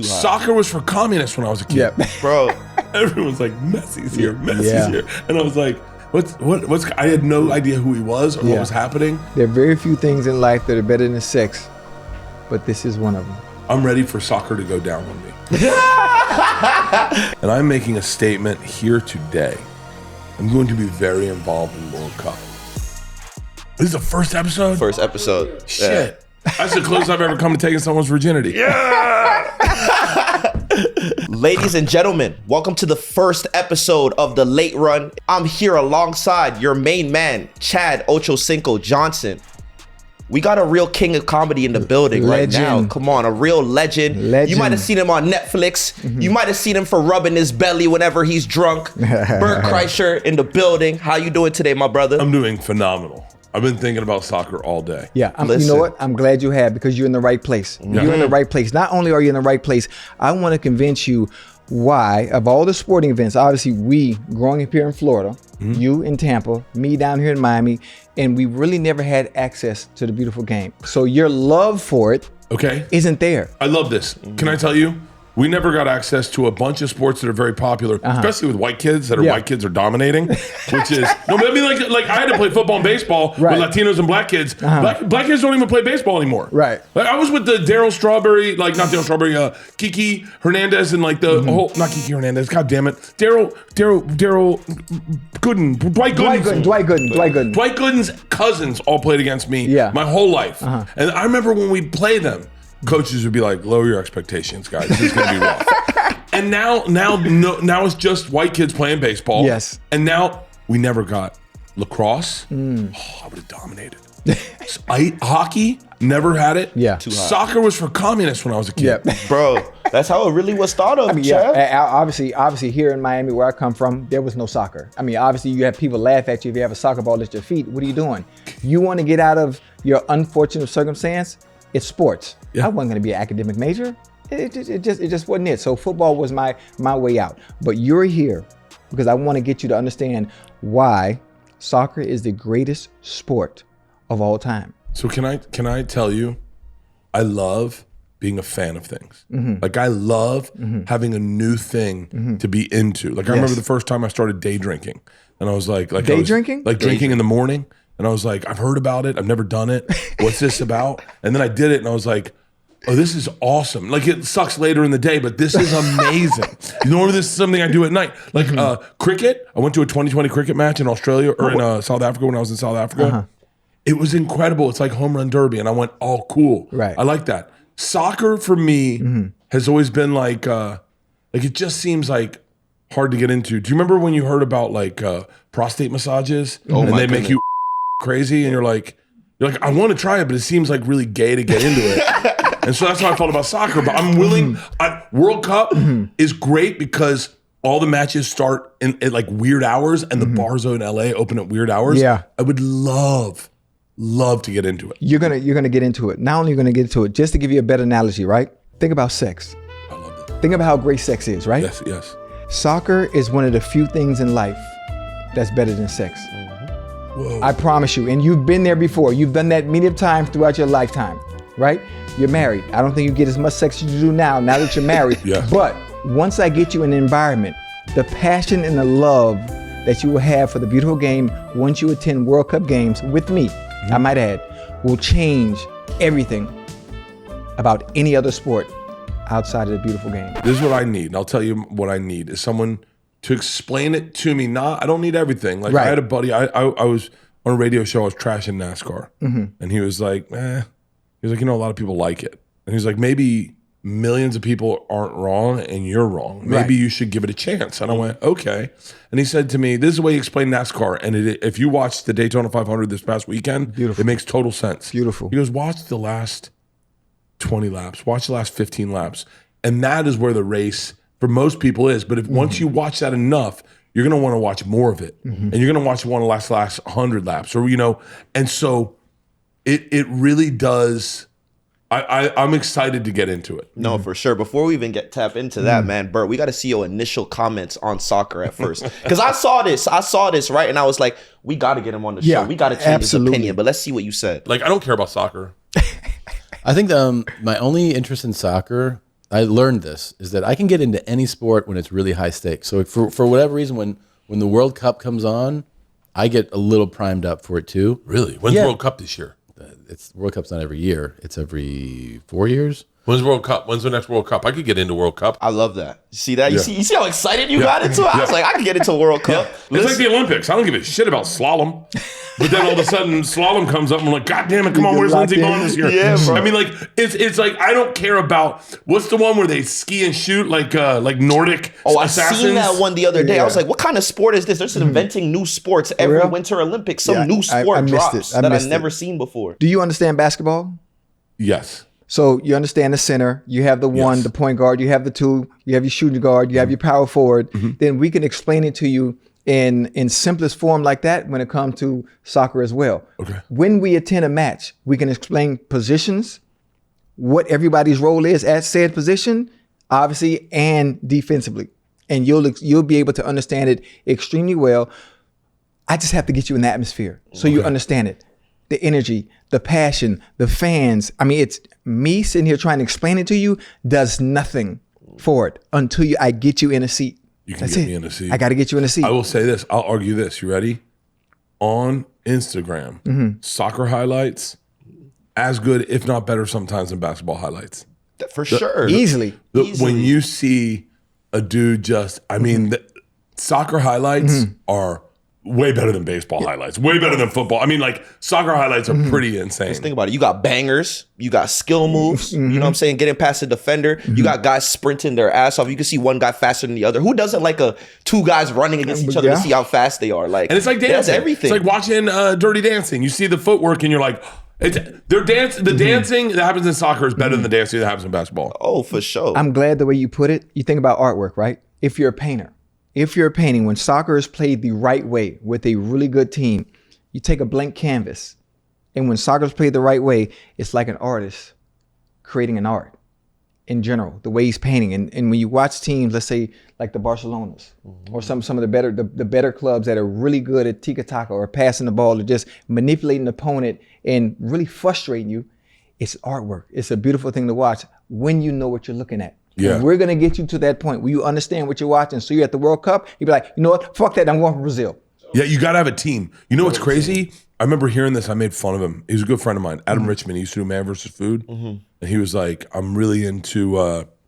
Too hot. Soccer was for communists when I was a kid. Yeah. Bro. Everyone's like, Messi's here, Messi's here. And I was like, what's I had no idea who he was or what was happening. There are very few things in life that are better than sex, but this is one of them. I'm ready for soccer to go down on me. And I'm making a statement here today. I'm going to be very involved in World Cup. This is the first episode? First episode. Shit. That's the closest I've ever come to taking someone's virginity. Yeah. Ladies and gentlemen, welcome to the first episode of The Late Run. I'm here alongside your main man, Chad Ochocinco Johnson. We got a real king of comedy in the building right now. Come on, a real legend. You might have seen him on Netflix. You might have seen him for rubbing his belly whenever he's drunk. Bert Kreischer in the building. How you doing today, my brother? I'm doing phenomenal. I've been thinking about soccer all day. Yeah, you know what? I'm glad you have, because you're in the right place. You're in the right place. Not only are you in the right place, I want to convince you why, of all the sporting events, obviously we growing up here in Florida, you in Tampa, me down here in Miami, and we really never had access to the beautiful game. So your love for it isn't there. I love this. Can I tell you? We never got access to a bunch of sports that are very popular, especially with white kids that are white kids are dominating, which is, no, but I mean, like I had to play football and baseball with Latinos and black kids. Black kids don't even play baseball anymore. Right. Like I was with the Daryl Strawberry, like not Daryl Strawberry, Kiki Hernandez and like the whole, not Kiki Hernandez, God damn it. Daryl Gooden, Dwight Gooden. Dwight Gooden's cousins all played against me my whole life. And I remember when we'd play them, coaches would be like, lower your expectations, guys. This is going to be rough. And now it's just white kids playing baseball. Yes. And now we never got lacrosse. Oh, I would have dominated. Hockey, never had it. Yeah. Too hot. Soccer was for communists when I was a kid. Yeah. Bro, that's how it really was thought of, Chad. Obviously here in Miami, where I come from, there was no soccer. I mean, obviously you have people laugh at you if you have a soccer ball at your feet. What are you doing? You want to get out of your unfortunate circumstance? It's sports. I wasn't going to be an academic major. It just wasn't it. So football was my way out. But you're here because I want to get you to understand why soccer is the greatest sport of all time. So can I tell you, I love being a fan of things. Like I love having a new thing to be into. Like I remember the first time I started day drinking, and I was like drinking? Like drinking in the morning. And I was like, I've heard about it. I've never done it. What's this about? And then I did it and I was like, oh, this is awesome. Like it sucks later in the day, but this is amazing. Normally this is something I do at night. Like cricket. I went to a 2020 cricket match in Australia or in South Africa when I was in South Africa. It was incredible. It's like home run derby. And I went, oh, cool. Right. I like that. Soccer for me has always been like it just seems like hard to get into. Do you remember when you heard about like prostate massages and they make you crazy and you're like I want to try it, but it seems like really gay to get into it. And so that's how I felt about soccer. But I'm willing. World Cup is great because all the matches start at like weird hours, and the bars in LA open at weird hours. Yeah, I would love to get into it. You're gonna get into it. Not only you're gonna get into it, just to give you a better analogy, right? Think about sex. I love it. Think about how great sex is, right? Yes. Soccer is one of the few things in life that's better than sex. Whoa. I promise you. And you've been there before. You've done that many times throughout your lifetime, right? You're married. I don't think you get as much sex as you do now that you're married. But once I get you in an environment, the passion and the love that you will have for the beautiful game once you attend World Cup games with me, I might add, will change everything about any other sport outside of the beautiful game. This is what I need. And I'll tell you what I need is someone to explain it to me. I don't need everything. Like I had a buddy, I was on a radio show, I was trashing NASCAR. And he was like, a lot of people like it. And he's like, maybe millions of people aren't wrong and you're wrong. Maybe you should give it a chance. And I went, okay. And he said to me, this is the way he explained NASCAR. And if you watched the Daytona 500 this past weekend, it makes total sense. Beautiful. He goes, watch the last 20 laps, watch the last 15 laps. And that is where the race for most people is. But if once you watch that enough, you're going to want to watch more of it. And you're going to want to last 100 laps or, and so it really does. I'm excited to get into it. No, for sure. Before we even tap into that, man, Bert, we got to see your initial comments on soccer at first. Because I saw this, right? And I was like, we got to get him on the show. We got to change his opinion. But let's see what you said. Like, I don't care about soccer. I think my only interest in soccer I learned this, is that I can get into any sport when it's really high stakes. So for whatever reason, when the World Cup comes on, I get a little primed up for it too. Really? When's the World Cup this year? World Cup's not every year. It's every 4 years. When's World Cup? When's the next World Cup? I could get into World Cup. I love that. See that? You see how excited you got into it? I was like, I can get into World Cup. It's like the Olympics. I don't give a shit about slalom. But then all of a sudden, slalom comes up and I'm like, God damn it, come on, where's Lindsey going this year? Yeah, bro. I mean, like, it's like, I don't care about, what's the one where they ski and shoot, like Nordic assassins? I seen that one the other day. I was like, what kind of sport is this? They're just inventing new sports every Winter Olympics. Some new sport drops that I've never seen before. Do you understand basketball? Yes. So you understand the center, you have the one, the point guard, you have the two, you have your shooting guard, you have your power forward. Then we can explain it to you in simplest form like that when it comes to soccer as well. Okay. When we attend a match, we can explain positions, what everybody's role is at said position, obviously, and defensively. And you'll be able to understand it extremely well. I just have to get you in the atmosphere so you understand it. The energy, the passion, the fans. I mean, it's me sitting here trying to explain it to you does nothing for it until I get you in a seat. You can get me in a seat. I got to get you in a seat. I will say this. I'll argue this. You ready? On Instagram, soccer highlights, as good, if not better sometimes than basketball highlights. For sure. Easily. When you see a dude just, I mean, the soccer highlights are way better than baseball highlights, way better than football. I mean, like, soccer highlights are pretty insane. Just think about it. You got bangers, you got skill moves, you know what I'm saying? Getting past the defender. You got guys sprinting their ass off. You can see one guy faster than the other. Who doesn't like two guys running against each other to see how fast they are? Like, and it's like dancing. That's everything. It's like watching Dirty Dancing. You see the footwork and you're like, the dancing that happens in soccer is better than the dancing that happens in basketball. Oh, for sure. I'm glad the way you put it. You think about artwork, right? If you're a painter, when soccer is played the right way with a really good team, you take a blank canvas. And when soccer is played the right way, it's like an artist creating an art in general, the way he's painting. And when you watch teams, let's say like the Barcelonas or some of the better clubs that are really good at tiki-taka or passing the ball or just manipulating the opponent and really frustrating you, it's artwork. It's a beautiful thing to watch when you know what you're looking at. Yeah. And we're going to get you to that point where you understand what you're watching. So you're at the World Cup, you'd be like, you know what? Fuck that. I'm going for Brazil. Yeah, you got to have a team. You know what's crazy? I remember hearing this. I made fun of him. He was a good friend of mine, Adam Richmond. He used to do Man vs. Food. And he was like, I'm really into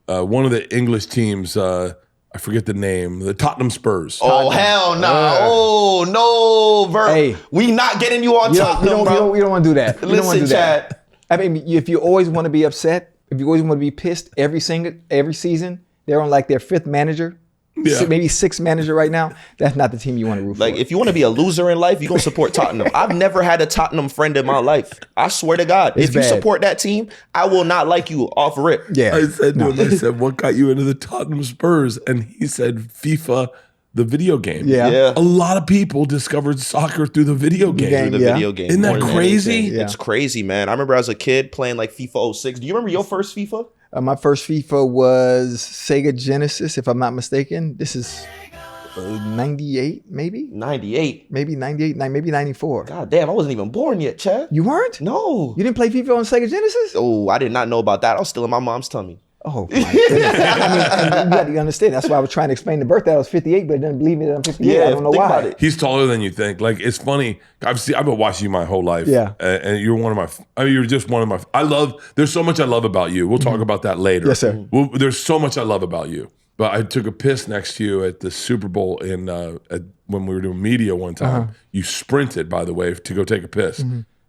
one of the English teams. I forget the name. The Tottenham Spurs. Oh, hell no. Oh, no, Bert. Hey. We not getting you on Tottenham, bro. We don't want to do that. We don't want to do Chad. that. I mean, if you always want to be upset, if you always want to be pissed every season, they're on like their fifth manager, maybe sixth manager right now. That's not the team you want to root for. Like, if you want to be a loser in life, you're going to support Tottenham. I've never had a Tottenham friend in my life. I swear to God. If you support that team, I will not like you off rip. Yeah. I said to him, I said, what got you into the Tottenham Spurs? And he said, FIFA, the video game. Yeah. A lot of people discovered soccer through the video game. Video game. Isn't that crazy? It's crazy, man. I remember as a kid playing like FIFA 06. Do you remember your first FIFA? My first FIFA was Sega Genesis, if I'm not mistaken. This is 98, maybe? 98. Maybe 98, maybe 94. God damn, I wasn't even born yet, Chad. You weren't? No. You didn't play FIFA on Sega Genesis? Oh, I did not know about that. I was still in my mom's tummy. Oh, my goodness. I mean, and you got to understand. That's why I was trying to explain the birth that I was 58, but it doesn't believe me that I'm 58. I don't know why. About it. He's taller than you think. Like, it's funny. I've been watching you my whole life. Yeah. And you're one of my, you're just one of my, there's so much I love about you. We'll talk about that later. Yes, sir. There's so much I love about you. But I took a piss next to you at the Super Bowl when we were doing media one time. You sprinted, by the way, to go take a piss.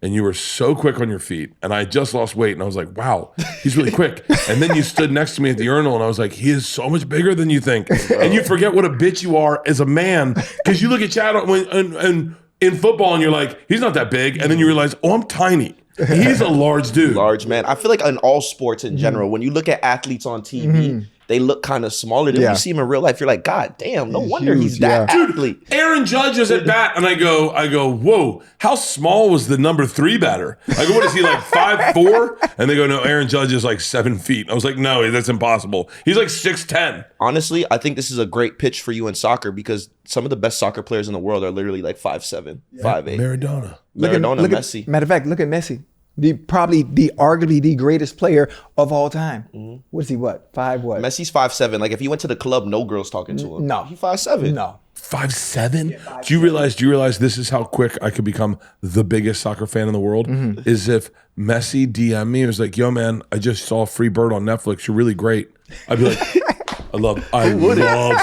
And you were so quick on your feet. And I just lost weight. And I was like, wow, he's really quick. And then you stood next to me at the urinal. And I was like, he is so much bigger than you think. And you forget what a bitch you are as a man. Because you look at Chad in football and you're like, he's not that big. And then you realize, oh, I'm tiny. He's a large dude. Large man. I feel like in all sports in general, when you look at athletes on TV, they look kind of smaller. Then when you see him in real life, you're like, God damn, no wonder he's that athlete. Aaron Judge is at bat, and I go, whoa, how small was the number 3 batter? I go, what is he, like 5'4"? And they go, no, Aaron Judge is like 7 feet. I was like, no, that's impossible. He's like 6'10". Honestly, I think this is a great pitch for you in soccer because some of the best soccer players in the world are literally like 5'7", 5'8". Maradona, Look Messi. Matter of fact, look at Messi. Arguably the greatest player of all time. What is he? What? 5 what? Messi's 5'7". Like if he went to the club, no girls talking to him. No. He 5'7". No. 5'7"? Do you realize this is how quick I could become the biggest soccer fan in the world? Is if Messi DM me and was like, yo man, I just saw Free Bird on Netflix. You're really great. I'd be like, I love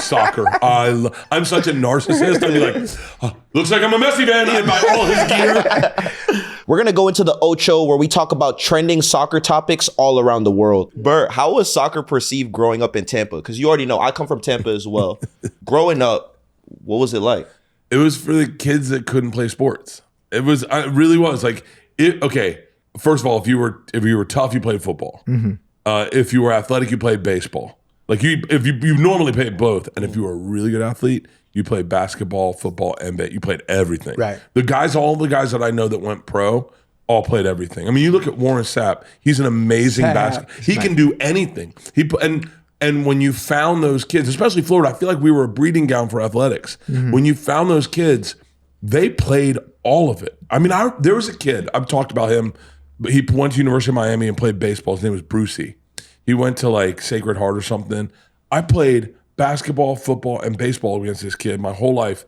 soccer. I'm such a narcissist. I'd be like, oh, looks like I'm a Messi fan. I'd buy all his gear. We're going to go into the Ocho where we talk about trending soccer topics all around the world. Bert, how was soccer perceived growing up in Tampa? Because you already know, I come from Tampa as well. Growing up, what was it like? It was for the kids that couldn't play sports. It really was. Like, okay, first of all, if you were tough, you played football. If you were athletic, you played baseball. Like if you normally played both. And if you were a really good athlete, you played basketball, football, and you played everything. Right. All the guys that I know that went pro all played everything. I mean, you look at Warren Sapp. He's an amazing basketball. He can do anything. And when you found those kids, especially Florida, I feel like we were a breeding ground for athletics. When you found those kids, they played all of it. I mean, there was a kid, I've talked about him, but he went to University of Miami and played baseball. His name was Brucey. He went to like Sacred Heart or something. I played basketball, football, and baseball against this kid my whole life.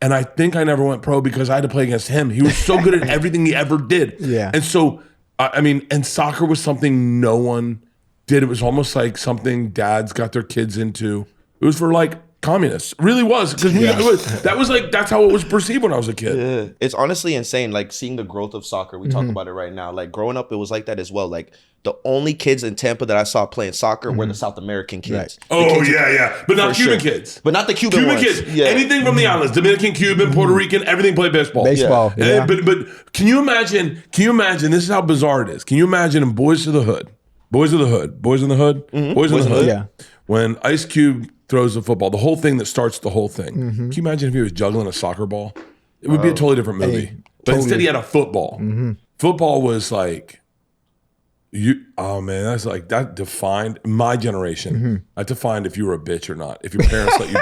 And I think I never went pro because I had to play against him. He was so good at everything he ever did. Yeah. And so, I mean, and soccer was something no one did. It was almost like something dads got their kids into. It was for like communists. It really was. Because that's how it was perceived when I was a kid. Yeah. It's honestly insane, like seeing the growth of soccer. We talk about it right now. Like growing up, it was like that as well. Like the only kids in Tampa that I saw playing soccer were the South American kids. Right. But not Cuban kids. But not the Cuban ones. Kids. Yeah. Anything from the islands, Dominican, Cuban, Puerto Rican, everything played baseball. Yeah. But can you imagine, this is how bizarre it is. Can you imagine in Boys in the Hood? Yeah. When Ice Cube throws the football, the whole thing that starts the whole thing. Can you imagine if he was juggling a soccer ball? It would be a totally different movie. But instead he had a football. Football was like, that defined my generation. That defined if you were a bitch or not. If your parents let you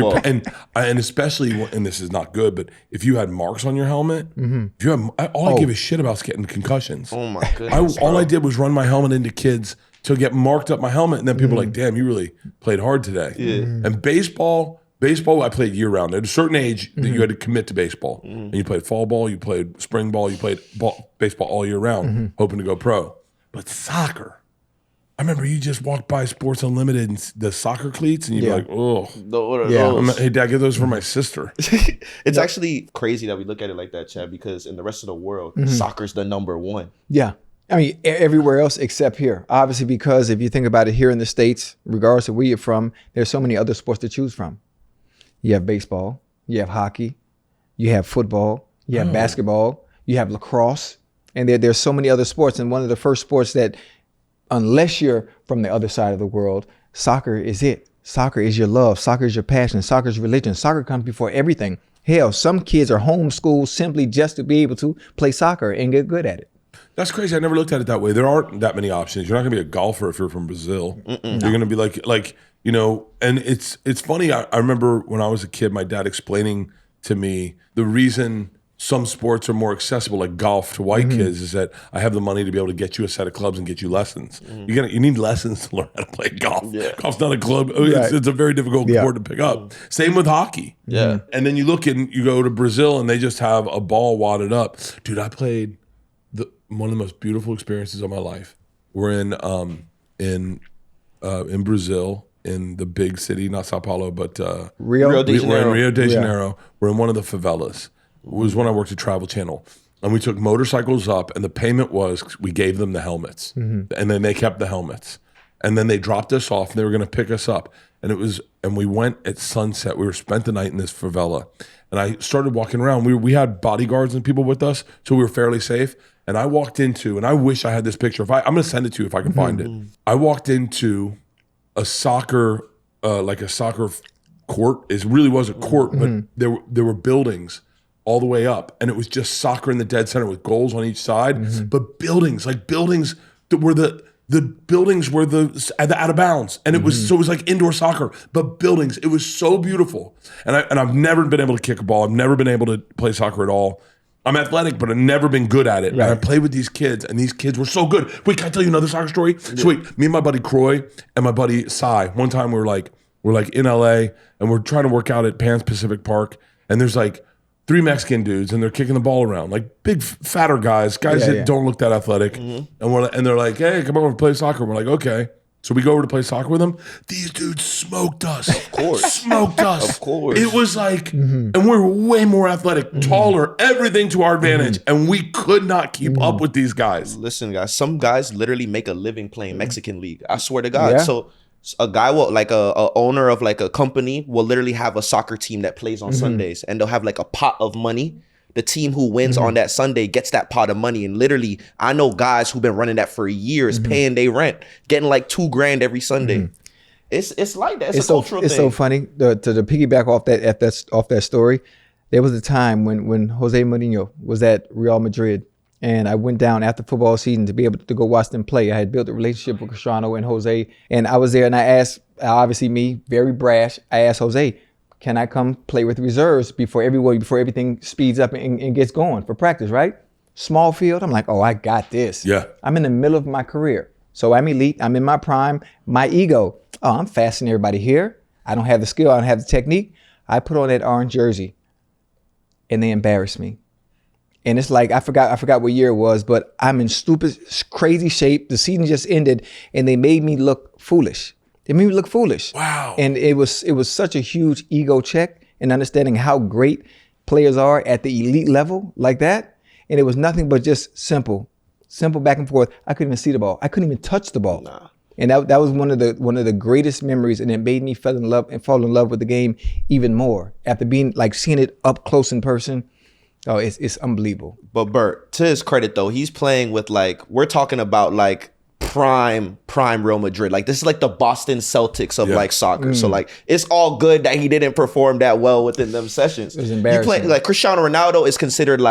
play. And especially, and this is not good, but if you had marks on your helmet, I give a shit about getting concussions. Oh my goodness. All I did was run my helmet into kids to get marked up my helmet, and then people were like, damn, you really played hard today. Yeah. And baseball, I played year round. At a certain age, that you had to commit to baseball. And you played fall ball, you played spring ball, you played baseball all year round, hoping to go pro. But soccer, I remember you just walked by Sports Unlimited and the soccer cleats, and you'd be like, oh. Hey, Dad, get those for my sister. It's actually crazy that we look at it like that, Chad, because in the rest of the world, soccer's the number one. Yeah. I mean, everywhere else except here. Obviously, because if you think about it here in the States, regardless of where you're from, there's so many other sports to choose from. You have baseball, you have hockey, you have football, you have basketball, you have lacrosse, and there's so many other sports. And one of the first sports that, unless you're from the other side of the world, soccer is it. Soccer is your love. Soccer is your passion. Soccer is religion. Soccer comes before everything. Hell, some kids are homeschooled simply just to be able to play soccer and get good at it. That's crazy. I never looked at it that way. There aren't that many options. You're not going to be a golfer if you're from Brazil. You're going to be like, you know, and it's funny. I remember when I was a kid, my dad explaining to me the reason some sports are more accessible, like golf, to white kids, is that I have the money to be able to get you a set of clubs and get you lessons. You need lessons to learn how to play golf. Yeah. Golf's not a club. It's a very difficult sport to pick up. Same with hockey. Yeah. And then you look and you go to Brazil and they just have a ball wadded up. Dude, I played one of the most beautiful experiences of my life. We're in Brazil, in the big city, not Sao Paulo, but Rio de Janeiro. We're in Rio de Janeiro. We're in one of the favelas. It was when I worked at Travel Channel. And we took motorcycles up, and the payment was we gave them the helmets. And then they kept the helmets. And then they dropped us off, and they were going to pick us up. And we went at sunset. We spent the night in this favela. And I started walking around. We had bodyguards and people with us, so we were fairly safe. And I walked into, and I wish I had this picture. I'm going to send it to you if I can find it. I walked into a soccer, like a soccer court. It really was a court, but there were buildings all the way up, and it was just soccer in the dead center with goals on each side. But buildings that were the buildings were the out of bounds, and it was like indoor soccer, but buildings. It was so beautiful, and I've never been able to kick a ball. I've never been able to play soccer at all. I'm athletic, but I've never been good at it. Right. And I played with these kids, and these kids were so good. Wait, can I tell you another soccer story? Yeah. So wait, me and my buddy Croy and my buddy Cy, one time we're like in LA, and we're trying to work out at Pan Pacific Park, and there's like 3 Mexican dudes, and they're kicking the ball around, like big, fatter guys that don't look that athletic. Mm-hmm. And they're like, hey, come over and play soccer. We're like, okay. So we go over to play soccer with them. These dudes smoked us. Of course. Smoked us. Of course. It was like, and we're way more athletic, taller, everything to our advantage. And we could not keep up with these guys. Listen, guys, some guys literally make a living playing Mexican League. I swear to God. Yeah. So a guy will, like a owner of like a company will literally have a soccer team that plays on Sundays, and they'll have like a pot of money. The team who wins on that Sunday gets that pot of money. And literally, I know guys who've been running that for years, paying their rent, getting like $2,000 every Sunday. It's like that. It's a cultural thing. It's so funny. To piggyback off that story, there was a time when Jose Mourinho was at Real Madrid, and I went down after football season to be able to go watch them play. I had built a relationship with Cristiano and Jose, and I was there, and I asked, obviously me, very brash, I asked Jose, can I come play with reserves before everything speeds up and gets going for practice, right? Small field, I'm like, oh, I got this. Yeah. I'm in the middle of my career. So I'm elite, I'm in my prime. My ego, oh, I'm faster than everybody here. I don't have the skill, I don't have the technique. I put on that orange jersey and they embarrassed me. And it's like, I forgot what year it was, but I'm in stupid, crazy shape. The season just ended and they made me look foolish. It made me look foolish. Wow. And it was such a huge ego check and understanding how great players are at the elite level like that. And it was nothing but just simple back and forth. I couldn't even see the ball. I couldn't even touch the ball. Nah. And that was one of the greatest memories, and it made me fall in love with the game even more after seeing it up close in person. Oh, it's unbelievable. But Bert, to his credit though, he's playing with we're talking about prime Real Madrid. Like this is like the Boston Celtics of soccer. So it's all good that he didn't perform that well within them sessions. It was embarrassing. Cristiano Ronaldo is considered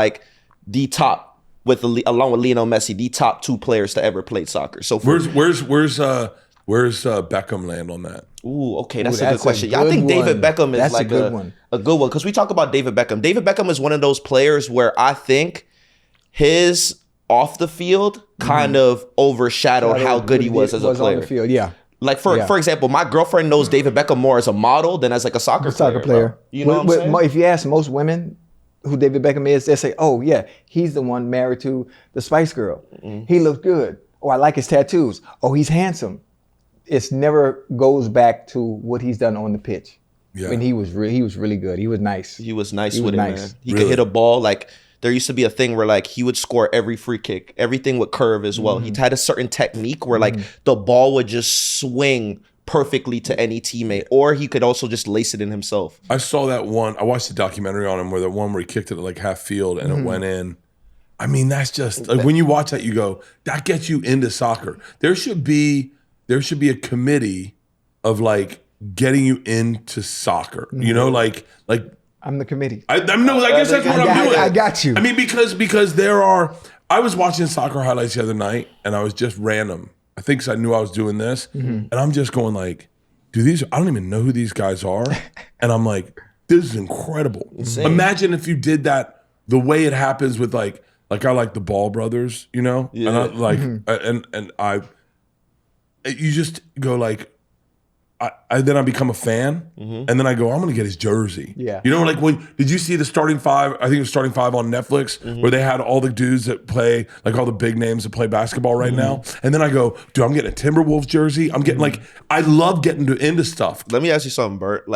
the top along with Lionel Messi, the top 2 players to ever play soccer. So where's Beckham land on that? Ooh, okay, that's a good question. I think David Beckham is a good one because we talk about David Beckham. David Beckham is one of those players where I think his off the field kind of overshadowed how good he was as a player. On the field, yeah. For example, my girlfriend knows David Beckham more as a model than as a soccer player. You know what I'm saying? If you ask most women who David Beckham is, they say, oh yeah, he's the one married to the Spice Girl. He looks good. Oh, I like his tattoos. Oh, he's handsome. It never goes back to what he's done on the pitch. Yeah. And he was really good. He was nice. He was nice with it, man. He could hit a ball there used to be a thing where he would score every free kick, everything would curve as well. He had a certain technique where the ball would just swing perfectly to any teammate, or he could also just lace it in himself. I saw that one. I watched the documentary on him where he kicked it at half field and it went in. I mean, that's just when you watch that, you go, that gets you into soccer. There should be a committee of getting you into soccer. You know, I'm the committee. I guess that's what I'm doing. I got you. I mean, because I was watching soccer highlights the other night, and I was just random. I think 'cause I knew I was doing this, and I'm just going I don't even know who these guys are, and I'm like, this is incredible. Insane. Imagine if you did that the way it happens with I like the Ball brothers, you know, and you just go then I become a fan, and then I go, I'm gonna get his jersey. Yeah, you know, did you see the starting 5? I think it was starting 5 on Netflix, where they had all the dudes that play all the big names that play basketball right now. And then I go, dude, I'm getting a Timberwolves jersey. I'm getting I love getting into stuff. Let me ask you something, Bert.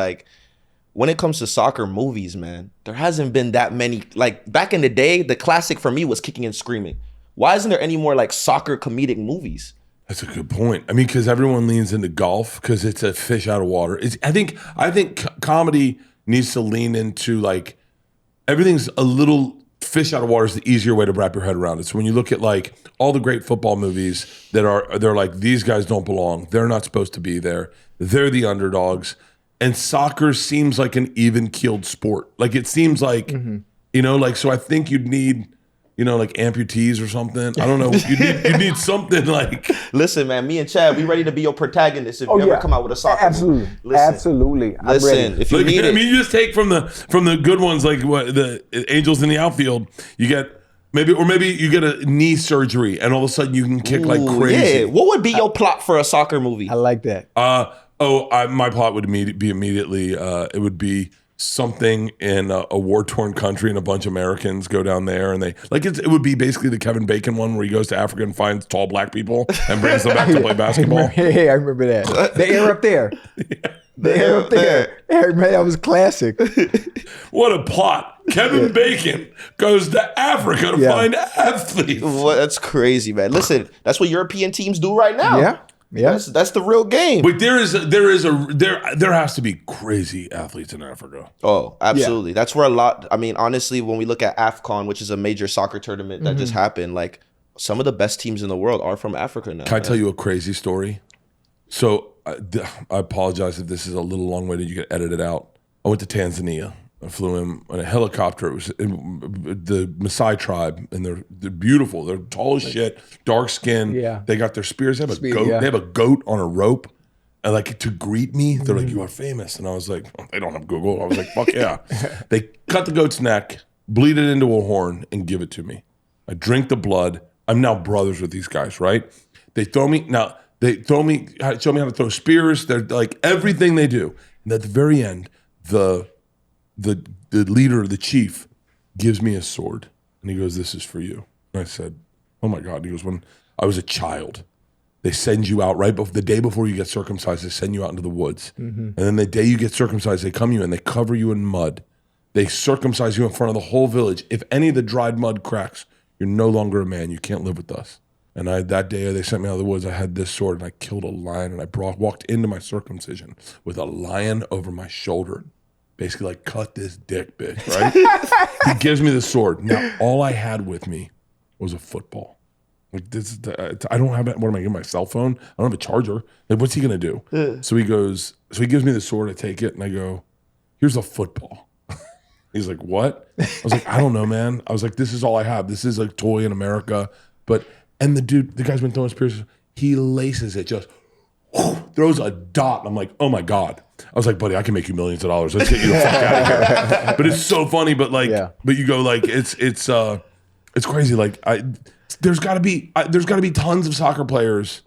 When it comes to soccer movies, man, there hasn't been that many. Back in the day, the classic for me was Kicking and Screaming. Why isn't there any more soccer comedic movies? That's a good point. I mean, because everyone leans into golf because it's a fish out of water. I think comedy needs to lean into everything's a little fish out of water is the easier way to wrap your head around it. So when you look at all the great football movies they're these guys don't belong. They're not supposed to be there. They're the underdogs. And soccer seems like an even keeled sport. It seems you know, so I think you'd need like amputees or something. I don't know. You need something like. Listen, man, me and Chad, we ready to be your protagonists if you ever come out with a soccer Absolutely. movie. Absolutely. I'm ready. If you need it. You just take from the good ones, like what the Angels in the outfield. You get maybe you get a knee surgery, and all of a sudden you can kick like crazy. Yeah. What would be your plot for a soccer movie? I like that. My plot would be immediately. It would be something in a war-torn country, and a bunch of Americans go down there, and it would be basically the Kevin Bacon one where he goes to Africa and finds tall black people and brings them back to play basketball. Hey, I remember that. The air up there. The air up there. Hey, man, that was classic. What a plot. Kevin Bacon goes to Africa to find athletes. That's crazy, man. Listen, that's what European teams do right now. Yeah. Yeah, that's the real game. But there has to be crazy athletes in Africa. Oh, absolutely. Yeah. That's where a lot. I mean, honestly, when we look at AFCON, which is a major soccer tournament that just happened, like some of the best teams in the world are from Africa now. Can I tell you a crazy story? So I apologize if this is a little long-winded. You can edit it out. I went to Tanzania. I flew in on a helicopter. It was the Maasai tribe, and they're beautiful. They're tall as shit, dark skin. Yeah. They got their spears. They have a goat. Yeah. They have a goat on a rope. And like to greet me, they're like, "You are famous." And I was like, "They don't have Google." I was like, "Fuck yeah!" They cut the goat's neck, bleed it into a horn, and give it to me. I drink the blood. I'm now brothers with these guys, right? They show me how to throw spears. They're like everything they do. And at the very end, the leader, the chief, gives me a sword. And he goes, "This is for you." And I said, "Oh my God." And he goes, "When I was a child, they send you out the day before you get circumcised, they send you out into the woods. And then the day you get circumcised, they come to you and they cover you in mud. They circumcise you in front of the whole village. If any of the dried mud cracks, you're no longer a man. You can't live with us." And that day they sent me out of the woods. I had this sword and I killed a lion, and I walked into my circumcision with a lion over my shoulder. Basically like, cut this dick, bitch, right? He gives me the sword. Now, all I had with me was a football. Like this, I don't have it. What am I giving my cell phone? I don't have a charger. Like, what's he gonna do? So he gives me the sword. I take it and I go, "Here's a football." He's like, "What?" I was like, "I don't know, man." I was like, "This is all I have. This is a toy in America." And the guy's been throwing spears. He laces it, just throws a dot. I'm like, "Oh my God." I was like, "Buddy, I can make you millions of dollars. Let's get you the fuck out of here." But it's so funny. But but you go like, it's crazy. Like there's got to be tons of soccer players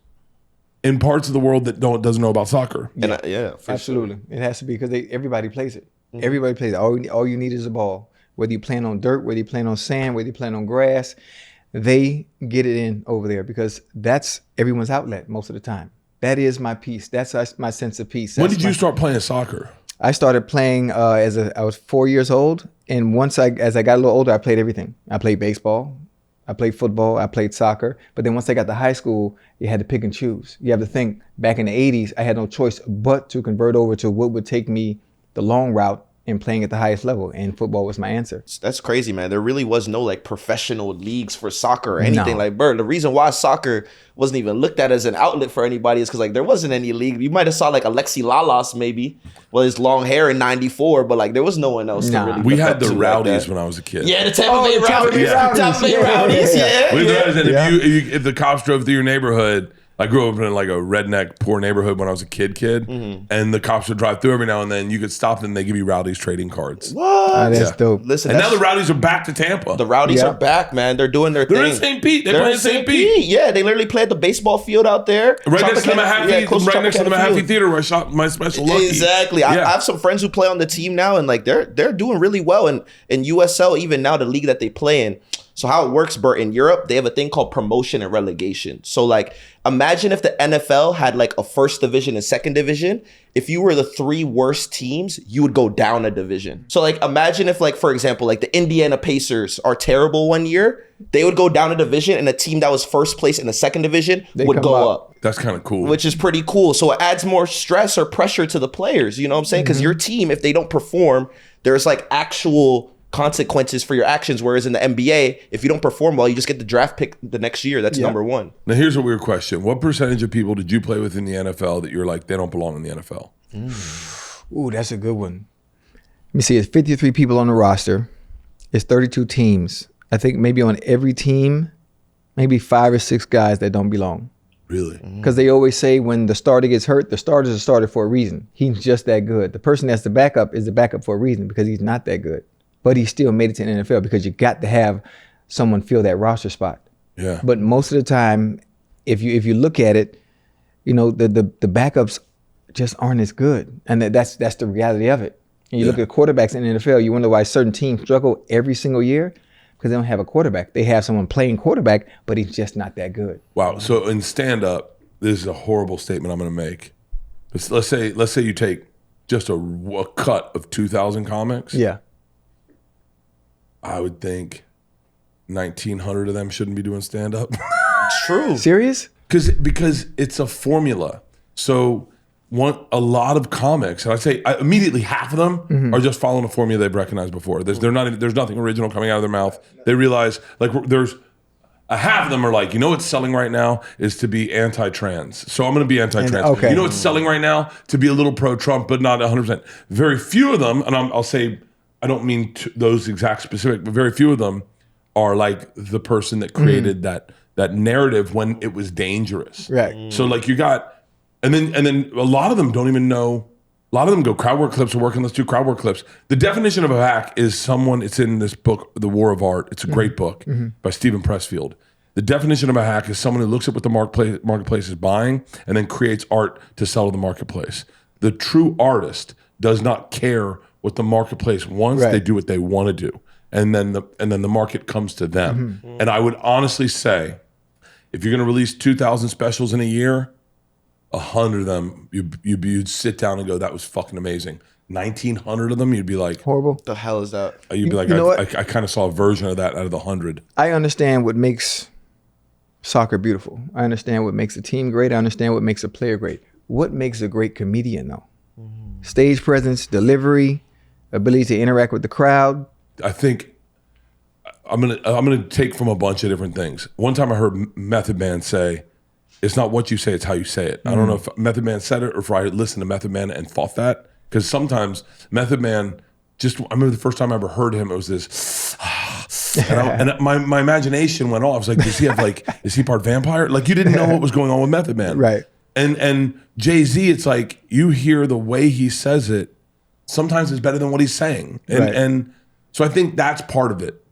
in parts of the world that doesn't know about soccer. Yeah, absolutely. Sure. It has to be because everybody plays it. Everybody plays it. All you need is a ball. Whether you playing on dirt, whether you playing on sand, whether you playing on grass, they get it in over there because that's everyone's outlet most of the time. That is my peace. That's my sense of peace. When did you start playing soccer? I started playing I was 4 years old, and as I got a little older, I played everything. I played baseball, I played football, I played soccer. But then once I got to high school, you had to pick and choose. You have to think, back in the 80s, I had no choice but to convert over to what would take me the long route in playing at the highest level, and football was my answer. That's crazy, man. There really was no like professional leagues for soccer or anything. Like, Bert, the reason why soccer wasn't even looked at as an outlet for anybody is because like there wasn't any league. You might have saw like Alexi Lalas maybe, well, his long hair in '94, but like there was no one else to really. We had the Rowdies when I was a kid. Yeah, the Tampa Bay Rowdies. Tampa Bay Rowdies. Yeah. If the cops drove through your neighborhood. I grew up in like a redneck, poor neighborhood when I was a kid, and the cops would drive through every now and then. You could stop them, and they give you Rowdies trading cards. What? That's dope. Listen, and now the Rowdies are back to Tampa. The Rowdies are back, man. They're doing their thing. They're in St. Pete. They're playing in St. Pete. Yeah, they literally play at the baseball field out there. Right next to the Mahaffey Theater where I shot my special Lucky. Exactly. I have some friends who play on the team now, and like they're doing really well. And in USL, even now, the league that they play in. So how it works, Bert, in Europe, they have a thing called promotion and relegation. So like, imagine if the NFL had like a first division and second division. If you were the 3 worst teams, you would go down a division. So like, imagine if like, for example, like the Indiana Pacers are terrible one year, they would go down a division, and a team that was first place in the second division would go up. That's kind of cool. Which is pretty cool. So it adds more stress or pressure to the players. You know what I'm saying? Because your team, if they don't perform, there's like actual consequences for your actions, whereas in the NBA, if you don't perform well, you just get the draft pick the next year. That's number one. Now here's a weird question. What percentage of people did you play with in the NFL that you're like, they don't belong in the NFL? Ooh, that's a good one. Let me see, it's 53 people on the roster. It's 32 teams. I think maybe on every team, maybe 5 or 6 guys that don't belong. Really? Because they always say when the starter gets hurt, the starter's a starter for a reason. He's just that good. The person that's the backup is the backup for a reason because he's not that good. But he still made it to the NFL because you got to have someone fill that roster spot. Yeah. But most of the time, if you look at it, you know, the backups just aren't as good. And that's the reality of it. And you look at quarterbacks in the NFL, you wonder why certain teams struggle every single year because they don't have a quarterback. They have someone playing quarterback, but he's just not that good. Wow. So in stand-up, this is a horrible statement I'm going to make. But let's say you take just a cut of 2,000 comics. Yeah. I would think 1,900 of them shouldn't be doing stand-up. True. Serious? Because it's a formula. So a lot of comics, and I'd say immediately half of them are just following a formula they've recognized before. There's nothing original coming out of their mouth. They realize there's a half of them are like, you know what's selling right now is to be anti-trans. So I'm going to be anti-trans. Okay. You know what's selling right now? To be a little pro-Trump, but not 100%. Very few of them, and I'll say, I don't mean those exact specific, but very few of them are like the person that created that narrative when it was dangerous. Right. So like you got, and then a lot of them don't even know. A lot of them go crowd work clips are working. Let's do crowd work clips. The definition of a hack is someone. It's in this book, The War of Art. It's a great book by Stephen Pressfield. The definition of a hack is someone who looks at what the marketplace is buying and then creates art to sell to the marketplace. The true artist does not care what the marketplace wants. Right. They do what they want to do, and then the market comes to them. And I would honestly say, if you're going to release 2,000 specials in a year, 100 of them, you'd sit down and go, that was fucking amazing. 1,900 of them, you'd be like, Horrible. The hell is that? you'd be like, You know what? I kind of saw a version of that out of the 100. I understand what makes soccer beautiful. I understand what makes a team great. I understand what makes a player great. What makes a great comedian, though? Stage presence, delivery, ability to interact with the crowd. I think I'm gonna take from a bunch of different things. One time I heard Method Man say, "It's not what you say, it's how you say it." I don't know if Method Man said it or if I listened to Method Man and thought that, because sometimes Method Man I remember the first time I ever heard him, it was this, and my imagination went off. I was like, is he part vampire? Like you didn't know what was going on with Method Man, Right? And Jay-Z, it's like you hear the way he says it. Sometimes it's better than what he's saying, and so I think that's part of it.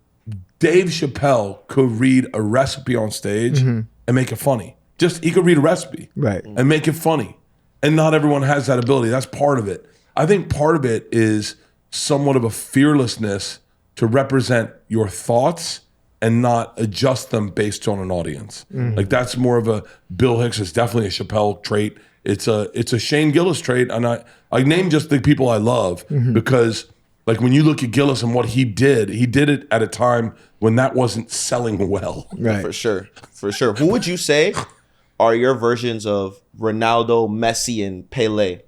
Dave Chappelle could read a recipe on stage and make it funny. He could read a recipe and make it funny. And not everyone has that ability. That's part of it. I think part of it is somewhat of a fearlessness to represent your thoughts and not adjust them based on an audience. Like that's more of a Bill Hicks. It's definitely a Chappelle trait. It's a Shane Gillis trait. And I name just the people I love because like when you look at Gillis and what he did it at a time when that wasn't selling well. Right. For sure. Who would you say are your versions of Ronaldo, Messi, and Pele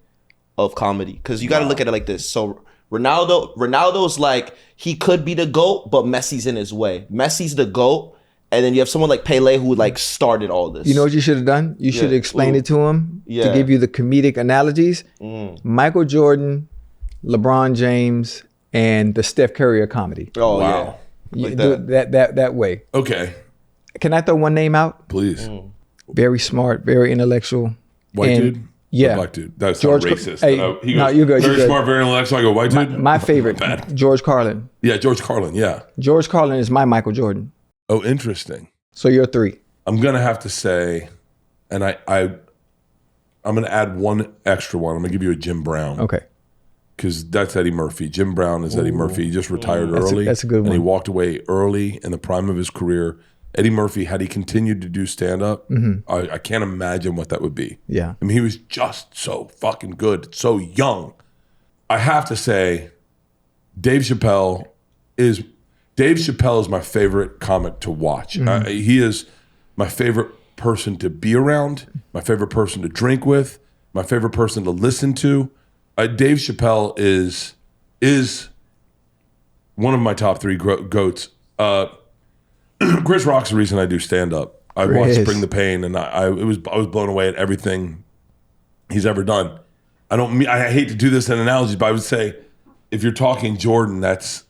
of comedy? Because you got to look at it like this. So Ronaldo's like, he could be the GOAT, but Messi's in his way. Messi's the GOAT, and then you have someone like Pele who like started all this. You know what you should have done? You should have explained it to him to give you the comedic analogies. Michael Jordan, LeBron James, and the Steph Curry of comedy. Oh, Wow. yeah. You do it that way. Okay. Can I throw one name out? Please. Very smart, very intellectual. White And- dude? Yeah. Black dude. That's George not Car- racist. Hey, He no, goes, you're good, Very you're good. smart, very intellectual. I go, white dude? My favorite, Bad. George Carlin. Yeah, George Carlin, yeah. George Carlin is my Michael Jordan. Oh, interesting. So you're 3. I'm gonna have to say, and I'm gonna add one extra one. I'm gonna give you a Jim Brown. Okay. Because that's Eddie Murphy. Jim Brown is Eddie Murphy. He just retired early. That's a good And he one. walked away early in the prime of his career. Eddie Murphy, had he continued to do stand-up, I can't imagine what that would be. Yeah. I mean, he was just so fucking good, so young. I have to say, Dave Chappelle is my favorite comic to watch. He is my favorite person to be around, my favorite person to drink with, my favorite person to listen to. Dave Chappelle is one of my top 3 goats. Chris Rock's the reason I do stand up. I watched Bring the Pain, and I was blown away at everything he's ever done. I hate to do this in analogies, but I would say if you're talking Jordan, that's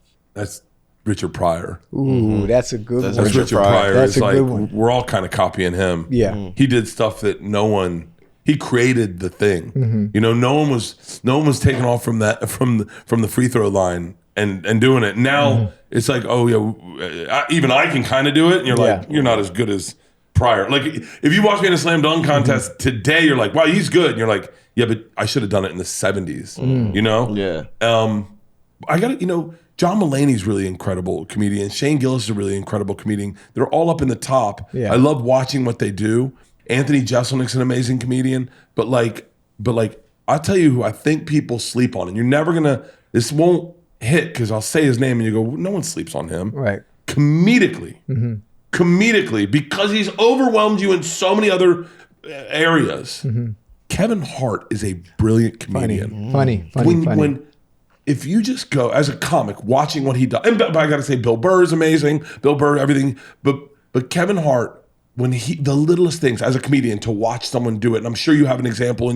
Richard Pryor. Ooh, that's a good one. That's Richard Pryor. That's It's a like, good one. we're all kind of copying him. Yeah. He did stuff that he created the thing. Mm-hmm. You know, no one was taking off from the free throw line and doing it. Now it's like, oh yeah, even I can kind of do it. And you're like, you're not as good as Pryor. Like if you watch me in a slam dunk contest today, you're like, wow, he's good. And you're like, yeah, but I should have done it in the 70s. You know? Yeah. I got to, John Mulaney's really incredible comedian. Shane Gillis is a really incredible comedian. They're all up in the top. Yeah. I love watching what they do. Anthony Jeselnik's an amazing comedian, but I'll tell you who I think people sleep on, and you're never gonna. This won't hit because I'll say his name and you go, no one sleeps on him. Right. Comedically, because he's overwhelmed you in so many other areas. Kevin Hart is a brilliant comedian. Funny. If you just go as a comic watching what he does, and I got to say, Bill Burr is amazing. Bill Burr, everything, but Kevin Hart. When the littlest things as a comedian to watch someone do it, and I'm sure you have an example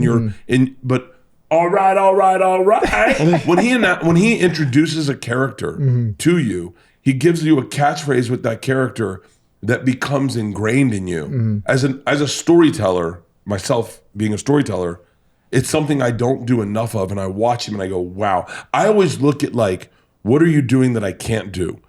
but all right. when he introduces a character to you, he gives you a catchphrase with that character that becomes ingrained in you. As a storyteller, myself being a storyteller, it's something I don't do enough of, and I watch him and I go, wow. I always look at like, what are you doing that I can't do?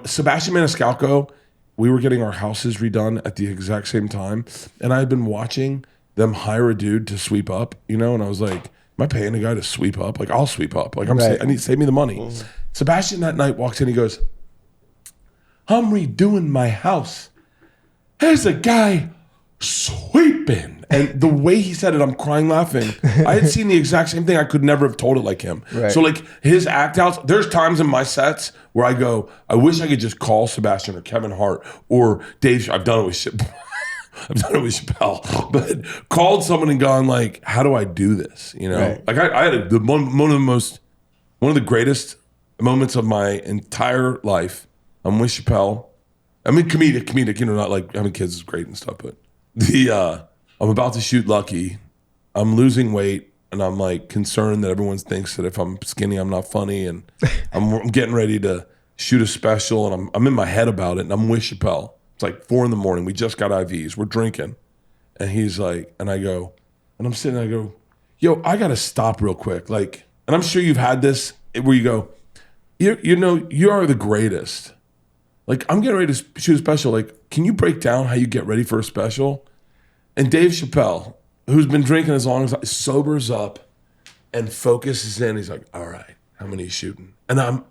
Sebastian Maniscalco. We were getting our houses redone at the exact same time, and I had been watching them hire a dude to sweep up, and I was like, am I paying a guy to sweep up? Like, I'll sweep up. Like, I need to save me the money. Sebastian that night walks in, he goes, I'm redoing my house. There's a guy sweeping. And the way he said it, I'm crying laughing. I had seen the exact same thing. I could never have told it like him. Right. So like his act outs, there's times in my sets where I go, I wish I could just call Sebastian or Kevin Hart or Dave. I've done it with Chappelle, but called someone and gone like, how do I do this? Right. Like I had one of the greatest moments of my entire life. I'm with Chappelle. I mean, comedic, not like having kids is great and stuff, but I'm about to shoot Lucky. I'm losing weight, and I'm like concerned that everyone thinks that if I'm skinny, I'm not funny, and I'm getting ready to shoot a special, and I'm in my head about it, and I'm with Chappelle. It's like 4 a.m. We just got IVs. We're drinking, and he's like, and I go, and I'm sitting there, I go, yo, I gotta stop real quick, like, and I'm sure you've had this where you go, you are the greatest. Like, I'm getting ready to shoot a special. Like, can you break down how you get ready for a special? And Dave Chappelle, who's been drinking as long as I, sobers up and focuses in. He's like, all right, how many are you shooting? And I'm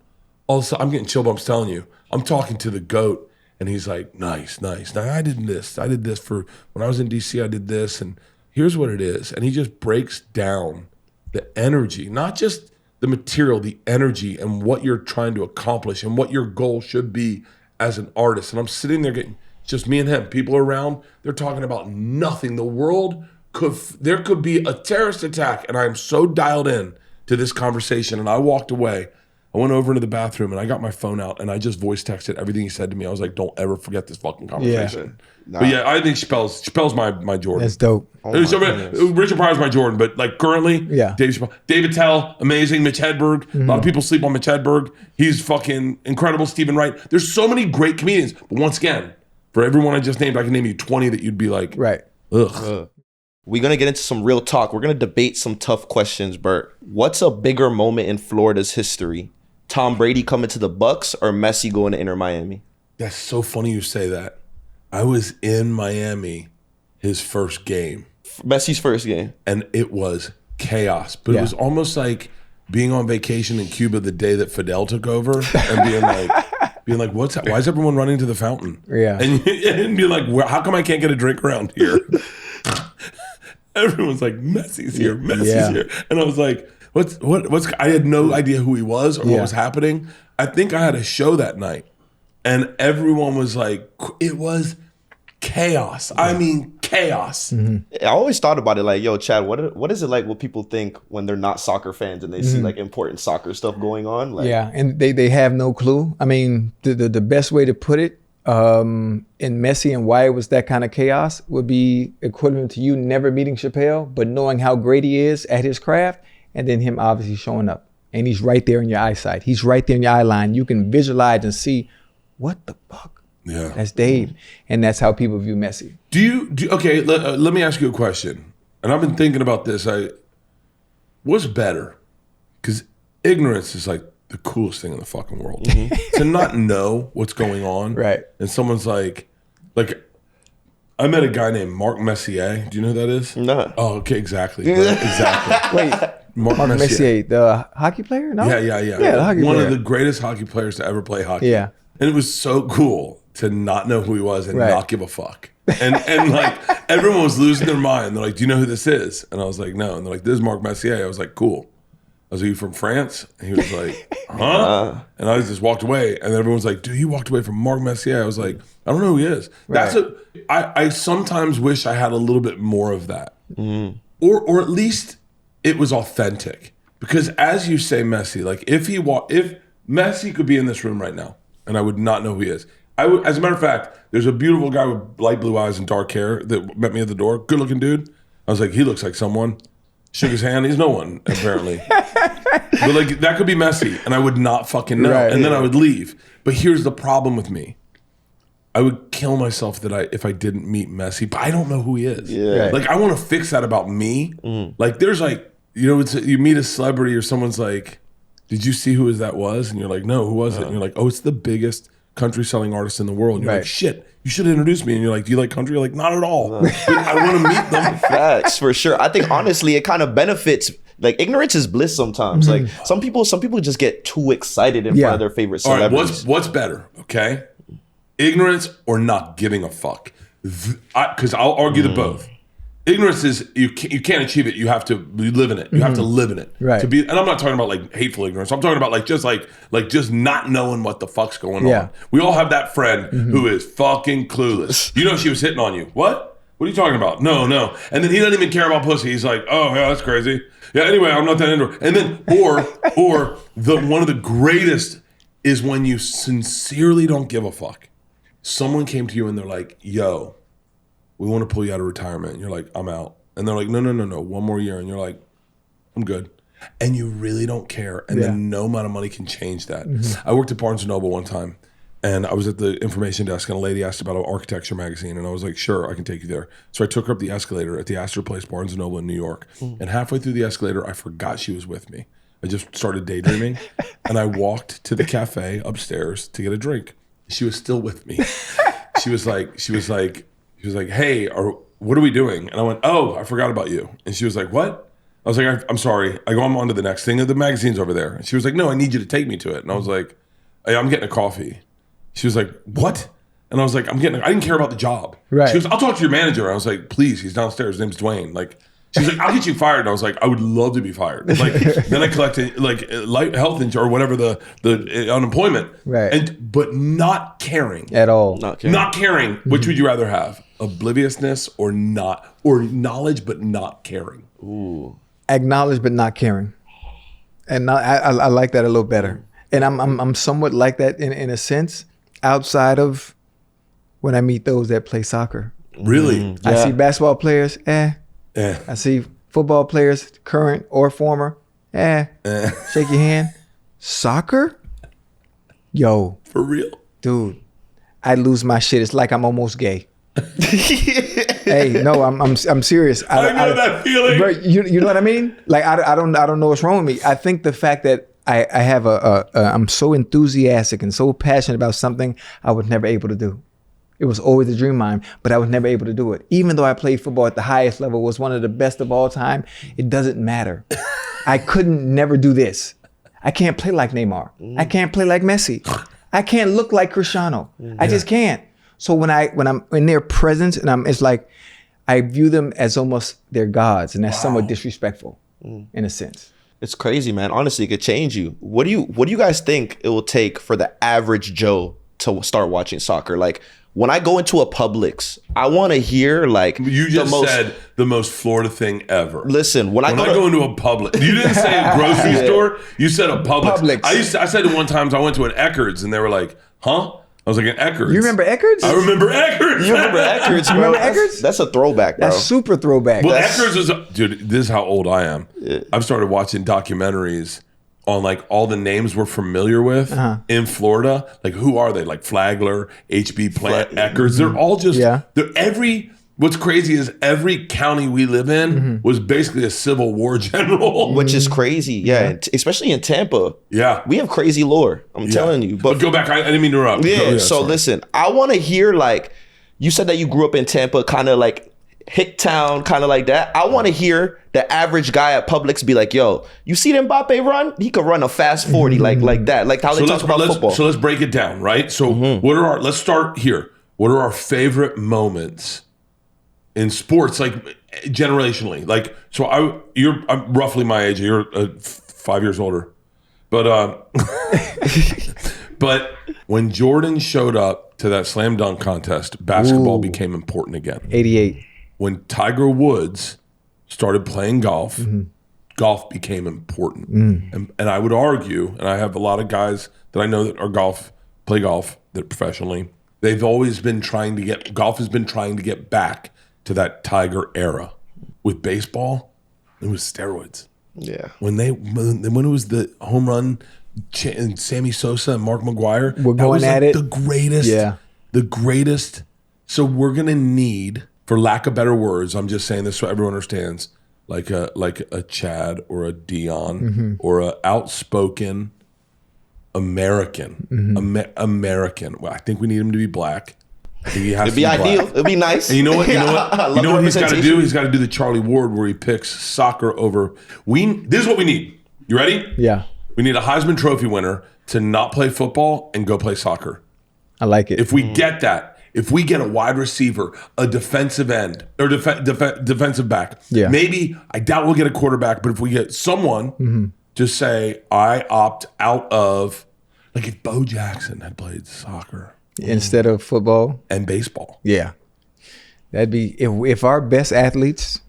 getting chill bumps telling you. I'm talking to the GOAT, and he's like, nice. Now, I did this for, when I was in DC, I did this, and here's what it is. And he just breaks down the energy, not just the material, the energy and what you're trying to accomplish and what your goal should be as an artist. And I'm sitting there getting, just me and him, people around, they're talking about nothing. The world there could be a terrorist attack, and I am so dialed in to this conversation. And I walked away. I went over into the bathroom and I got my phone out and I just voice texted everything he said to me. I was like, don't ever forget this fucking conversation. Yeah. But yeah, I think Chappelle's my Jordan. That's dope. Richard Pryor's my Jordan, but like currently, yeah. Dave Chappelle, David Tell, amazing. Mitch Hedberg, a lot of people sleep on Mitch Hedberg. He's fucking incredible. Stephen Wright. There's so many great comedians, but once again, for everyone I just named, I can name you 20 that you'd be like, right. Ugh. We're going to get into some real talk. We're going to debate some tough questions, Bert. What's a bigger moment in Florida's history? Tom Brady coming to the Bucks or Messi going to Inter Miami? That's so funny you say that. I was in Miami his first game. Messi's first game. And it was chaos. But it was almost like being on vacation in Cuba the day that Fidel took over and being like, why is everyone running to the fountain? Yeah. And being like, well, how come I can't get a drink around here? Everyone's like, Messi's here, here. And I was like, what's I had no idea who he was or what was happening. I think I had a show that night and everyone was like, it was chaos. I mean, chaos. Mm-hmm. I always thought about it like, yo, Chad, what is it like what people think when they're not soccer fans and they see like important soccer stuff going on? Like, yeah, and they have no clue. I mean, the best way to put it, in Messi and why it was that kind of chaos would be equivalent to you never meeting Chappelle, but knowing how great he is at his craft, and then him obviously showing up. and he's right there in your eyesight. He's right there in your eye line. You can visualize and see, what the fuck? Yeah. That's Dave. And that's how people view Messi. Okay, let me ask you a question. And I've been thinking about this. What's better? Because ignorance is like the coolest thing in the fucking world. To not know what's going on. Right. And someone's like, I met a guy named Marc Messier. Do you know who that is? No. Oh, okay, exactly. Right, exactly. Wait, Marc Messier, the hockey player? No? Yeah. Yeah, the hockey One player. of the greatest hockey players to ever play hockey. Yeah. And it was so cool to not know who he was and Right. not give a fuck. And like everyone was losing their mind. They're like, "Do you know who this is?" And I was like, "No." And they're like, "This is Marc Messier." I was like, "Cool." I was like, "You from France?" And he was like, "Huh?" And I just walked away. And then everyone's like, "Dude, you walked away from Marc Messier." I was like, "I don't know who he is." Right. I sometimes wish I had a little bit more of that, or at least it was authentic. Because as you say, Messi, like if Messi could be in this room right now, and I would not know who he is. I would, as a matter of fact, there's a beautiful guy with light blue eyes and dark hair that met me at the door. Good looking dude. I was like, he looks like someone. Shook his hand. He's no one, apparently. But like that could be Messi, and I would not fucking know. Right, and then I would leave. But here's the problem with me. I would kill myself if I didn't meet Messi, but I don't know who he is. Yeah. Like I want to fix that about me. Like there's like, you meet a celebrity or someone's like, did you see who that was? And you're like, no, who was it? And you're like, oh, it's the biggest country selling artist in the world. And you're like, shit, you should have introduced me. And you're like, do you like country? You're like, not at all. I want to meet them. Facts, for sure. I think honestly, it kind of benefits. Like ignorance is bliss sometimes. Like some people just get too excited in front of their favorite All right, celebrities. what's better? Okay, ignorance or not giving a fuck? Because I'll argue the both. Ignorance is you can't achieve it. You have to live in it. You have to live in it. Right. To be, and I'm not talking about like hateful ignorance. I'm talking about like just not knowing what the fuck's going on. We all have that friend who is fucking clueless. You know she was hitting on you. What? What are you talking about? No. And then he doesn't even care about pussy. He's like, oh yeah, that's crazy. Yeah. Anyway, I'm not that into it. And then or the one of the greatest is when you sincerely don't give a fuck. Someone came to you and they're like, yo, we want to pull you out of retirement. And you're like, I'm out. And they're like, no, one more year. And you're like, I'm good. And you really don't care. And then no amount of money can change that. I worked at Barnes & Noble one time, and I was at the information desk, and a lady asked about an architecture magazine, and I was like, sure, I can take you there. So I took her up the escalator at the Astor Place Barnes & Noble in New York. And halfway through the escalator, I forgot she was with me. I just started daydreaming, and I walked to the cafe upstairs to get a drink. She was still with me. She was like, hey, what are we doing? And I went, oh, I forgot about you. And she was like, what? I was like, I'm sorry. I go on to the next thing. The magazine's over there. And she was like, no, I need you to take me to it. And I was like, hey, I'm getting a coffee. She was like, what? And I was like, I didn't care about the job. Right. She goes, I'll talk to your manager. I was like, please, he's downstairs. His name's Dwayne. Like, she's like, I'll get you fired. And I was like, I would love to be fired. Like, then I collected like health insurance or whatever the unemployment. Right. But not caring. At all. Not caring. Which would you rather have? Obliviousness or not? Or knowledge but not caring? Ooh. Acknowledge but not caring. And I like that a little better. And I'm somewhat like that in a sense, outside of when I meet those that play soccer. Really? I see basketball players, I see football players, current or former, shake your hand. Soccer? Yo. For real? Dude, I lose my shit. It's like I'm almost gay. Hey, no, I'm serious. I know that feeling. Bro, you know what I mean? Like I don't know what's wrong with me. I think the fact that I have I'm so enthusiastic and so passionate about something I was never able to do. It was always a dream of mine, but I was never able to do it. Even though I played football at the highest level, was one of the best of all time, it doesn't matter. I couldn't never do this. I can't play like Neymar. I can't play like Messi. I can't look like Cristiano. I just can't. So when I'm in their presence and it's like, I view them as almost their gods, and that's somewhat disrespectful in a sense. It's crazy, man. Honestly, it could change you. What do you guys think it will take for the average Joe to start watching soccer? Like, when I go into a Publix, I want to hear like you just said the most Florida thing ever. Listen, when I go into a Publix, you didn't say a grocery store. You said a Publix. I said it one time. I went to an Eckerd's and they were like, "Huh?" I was like, "An Eckerd's." You remember Eckerd's? I remember Eckerd's. You remember Eckerd's, bro? You remember Eckerd's? That's a throwback, bro. That's super throwback. Well, Eckerd's is dude. This is how old I am. I've started watching documentaries on like all the names we're familiar with in Florida. Like, who are they? Like Flagler, HB Plant, Eckers. They're all just, what's crazy is every county we live in was basically a Civil War general. Which is crazy. Yeah. Especially in Tampa. Yeah. We have crazy lore. I'm telling you. But go back. I didn't mean to interrupt. Yeah. So listen, I want to hear, like, you said that you grew up in Tampa, kind of like Hicktown, kind of like that. I want to hear the average guy at Publix be like, yo, you see Mbappe run? He could run a fast 40 like that. Like how they talk about football. So let's break it down, right? So let's start here. What are our favorite moments in sports, like generationally? Like, so I'm roughly my age. You're 5 years older. But but when Jordan showed up to that slam dunk contest, basketball became important again. 88. When Tiger Woods started playing golf, golf became important. And I would argue, and I have a lot of guys that I know that are play golf that professionally, they've always been golf has been trying to get back to that Tiger era. With baseball, it was steroids. Yeah. When it was the home run and Sammy Sosa and Mark McGwire, we're going at it. The greatest. Yeah. The greatest. So we're gonna need, for lack of better words, I'm just saying this so everyone understands, like a Chad or a Dion or a outspoken American. American. Well, I think we need him to be black. I think he has It'd be ideal. It'd be nice. And you know what? You know what he's got to do? He's got to do the Charlie Ward where he picks soccer over. This is what we need. You ready? Yeah. We need a Heisman Trophy winner to not play football and go play soccer. I like it. If we get that, if we get a wide receiver, a defensive end, or defensive back, maybe, I doubt we'll get a quarterback, but if we get someone, just say, I opt out of, like if Bo Jackson had played soccer. Instead of football. And baseball. Yeah. That'd be, if our best athletes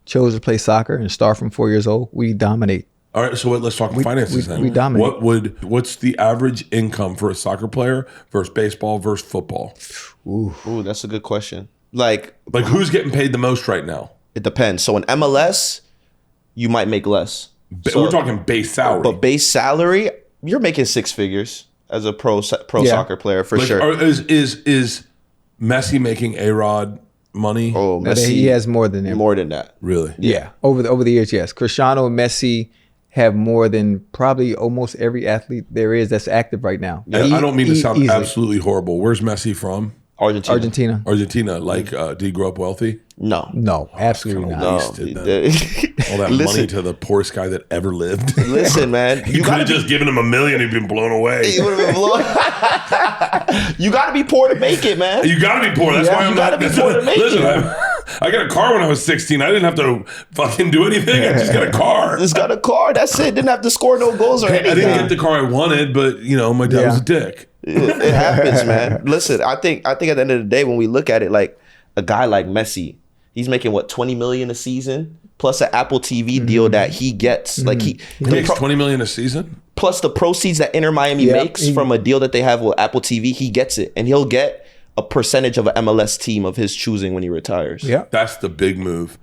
chose to play soccer and start from 4 years old, we dominate. All right, so let's talk finances then. We dominate. What's the average income for a soccer player versus baseball versus football? Ooh, that's a good question. Like who's getting paid the most right now? It depends. So in MLS, you might make less. We're talking base salary. But base salary, you're making six figures as a pro soccer player for sure. Is Messi making A-Rod money? Oh, Messi, he has more than him. More than that. Really? Yeah. Over the years, yes. Cristiano and Messi have more than probably almost every athlete there is that's active right now. I don't mean to sound absolutely horrible. Where's Messi from? Argentina. Like, did he grow up wealthy? No, absolutely not. All that money to the poorest guy that ever lived. Listen, man, you could have just given him $1 million. He'd been blown away. He would have been blown. You got to be poor to make it, man. You got to be poor. That's why I'm not. Be poor to make it. I got a car when I was 16. I didn't have to fucking do anything. I just got a car. Just got a car. That's it. Didn't have to score no goals or anything. I didn't get the car I wanted, but my dad was a dick. It happens, man. Listen, I think at the end of the day, when we look at it, like a guy like Messi, he's making what, $20 million a season plus an Apple TV deal that he gets. Like he makes $20 million a season plus the proceeds that Inter Miami makes from a deal that they have with Apple TV. He gets it, and he'll get a percentage of an MLS team of his choosing when he retires. Yeah, that's the big move.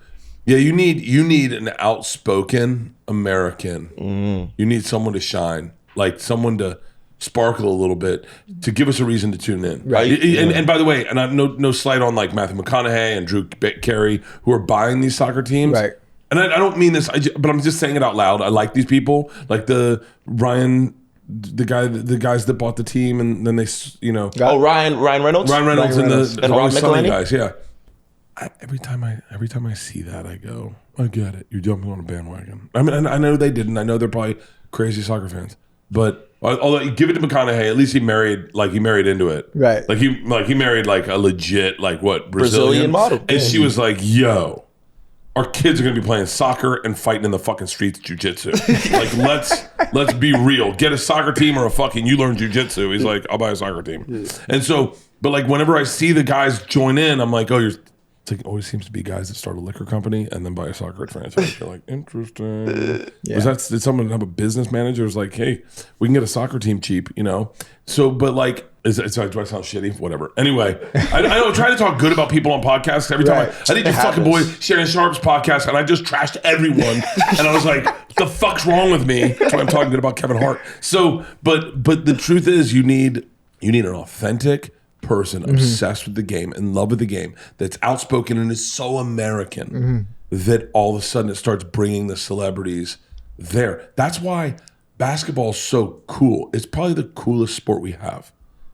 Yeah, you need an outspoken American. You need someone to shine, like someone to sparkle a little bit, to give us a reason to tune in. Right. And by the way, and I'm no slight on like Matthew McConaughey and Drew Carey who are buying these soccer teams. Right. And I don't mean this, but I'm just saying it out loud. I like these people, like the guys that bought the team, and then they, Ryan Reynolds, and Ron McElhenney guys, yeah. Every time I see that, I go, I get it. You're jumping on a bandwagon. I mean, I know they didn't. I know they're probably crazy soccer fans, but although you give it to McConaughey, at least he married into it. Right. Like he married like a legit Brazilian model, and she was like, yo. Our kids are going to be playing soccer and fighting in the fucking streets jiu-jitsu. Like, let's be real. Get a soccer team or you learn jiu-jitsu. He's like, I'll buy a soccer team. And so, but like whenever I see the guys join in, I'm like, it's like, always seems to be guys that start a liquor company and then buy a soccer franchise. You're like, interesting. Did someone have a business manager who's like, hey, we can get a soccer team cheap, So, but like, Do I sound shitty? Whatever. Anyway, I don't try to talk good about people on podcasts every time. I did your fucking boy Shannon Sharp's podcast, and I just trashed everyone. And I was like, the fuck's wrong with me? That's why I'm talking good about Kevin Hart. So, but the truth is, you need an authentic person obsessed with the game, in love with the game, that's outspoken and is so American that all of a sudden it starts bringing the celebrities there. That's why basketball is so cool. It's probably the coolest sport we have.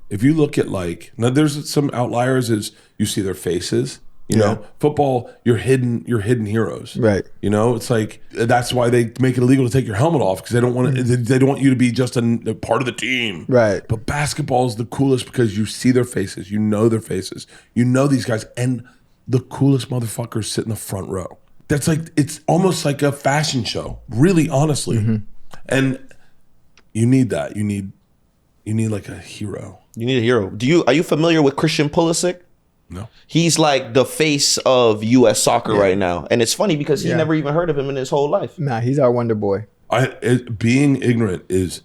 If you look at now there's some outliers is you see their faces, you know, football, you're hidden heroes. Right. You know, it's like, that's why they make it illegal to take your helmet off, because they don't want they don't want you to be just a part of the team. Right. But basketball is the coolest because you see their faces, you know their faces, you know these guys, and the coolest motherfuckers sit in the front row. That's like, it's almost like a fashion show, really, honestly. And you need that. You need like a hero. You need a hero. Are you familiar with Christian Pulisic? No. He's like the face of U.S. soccer right now. And it's funny because he never even heard of him in his whole life. Nah, he's our wonder boy. Being ignorant is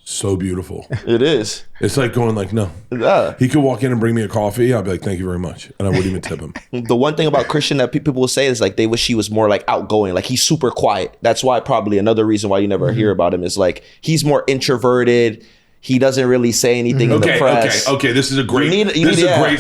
so beautiful. It is. It's like going no. Yeah. He could walk in and bring me a coffee. I'd be like, thank you very much. And I wouldn't even tip him. The one thing about Christian that people will say is they wish he was more outgoing. He's super quiet. That's why probably another reason why you never hear about him is he's more introverted. He doesn't really say anything in the press. Okay. This is a great great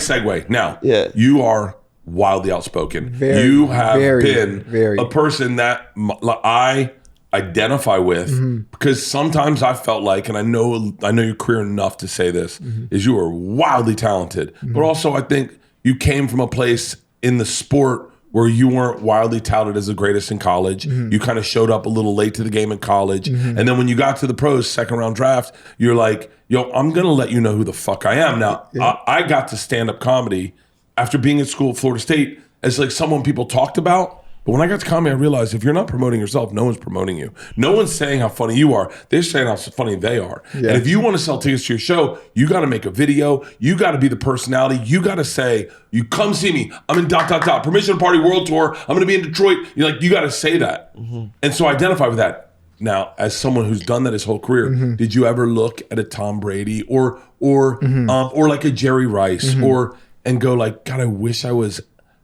segue. Now, you are wildly outspoken. You have been a person that I identify with, because sometimes I felt and I know your career enough to say this, is you are wildly talented, but also I think you came from a place in the sport where you weren't wildly touted as the greatest in college. You kind of showed up a little late to the game in college. And then when you got to the pros, second round draft, you're like, yo, I'm going to let you know who the fuck I am. Now, I got to stand-up comedy after being at school at Florida State as someone people talked about. But when I got to comedy, I realized if you're not promoting yourself, no one's promoting you. No one's saying how funny you are. They're saying how funny they are. Yeah. And if you want to sell tickets to your show, you got to make a video. You got to be the personality. You got to say, you come see me. I'm in ... Permission Party World Tour. I'm going to be in Detroit. You got to say that. And so identify with that. Now, as someone who's done that his whole career, did you ever look at a Tom Brady or like a Jerry Rice and go God,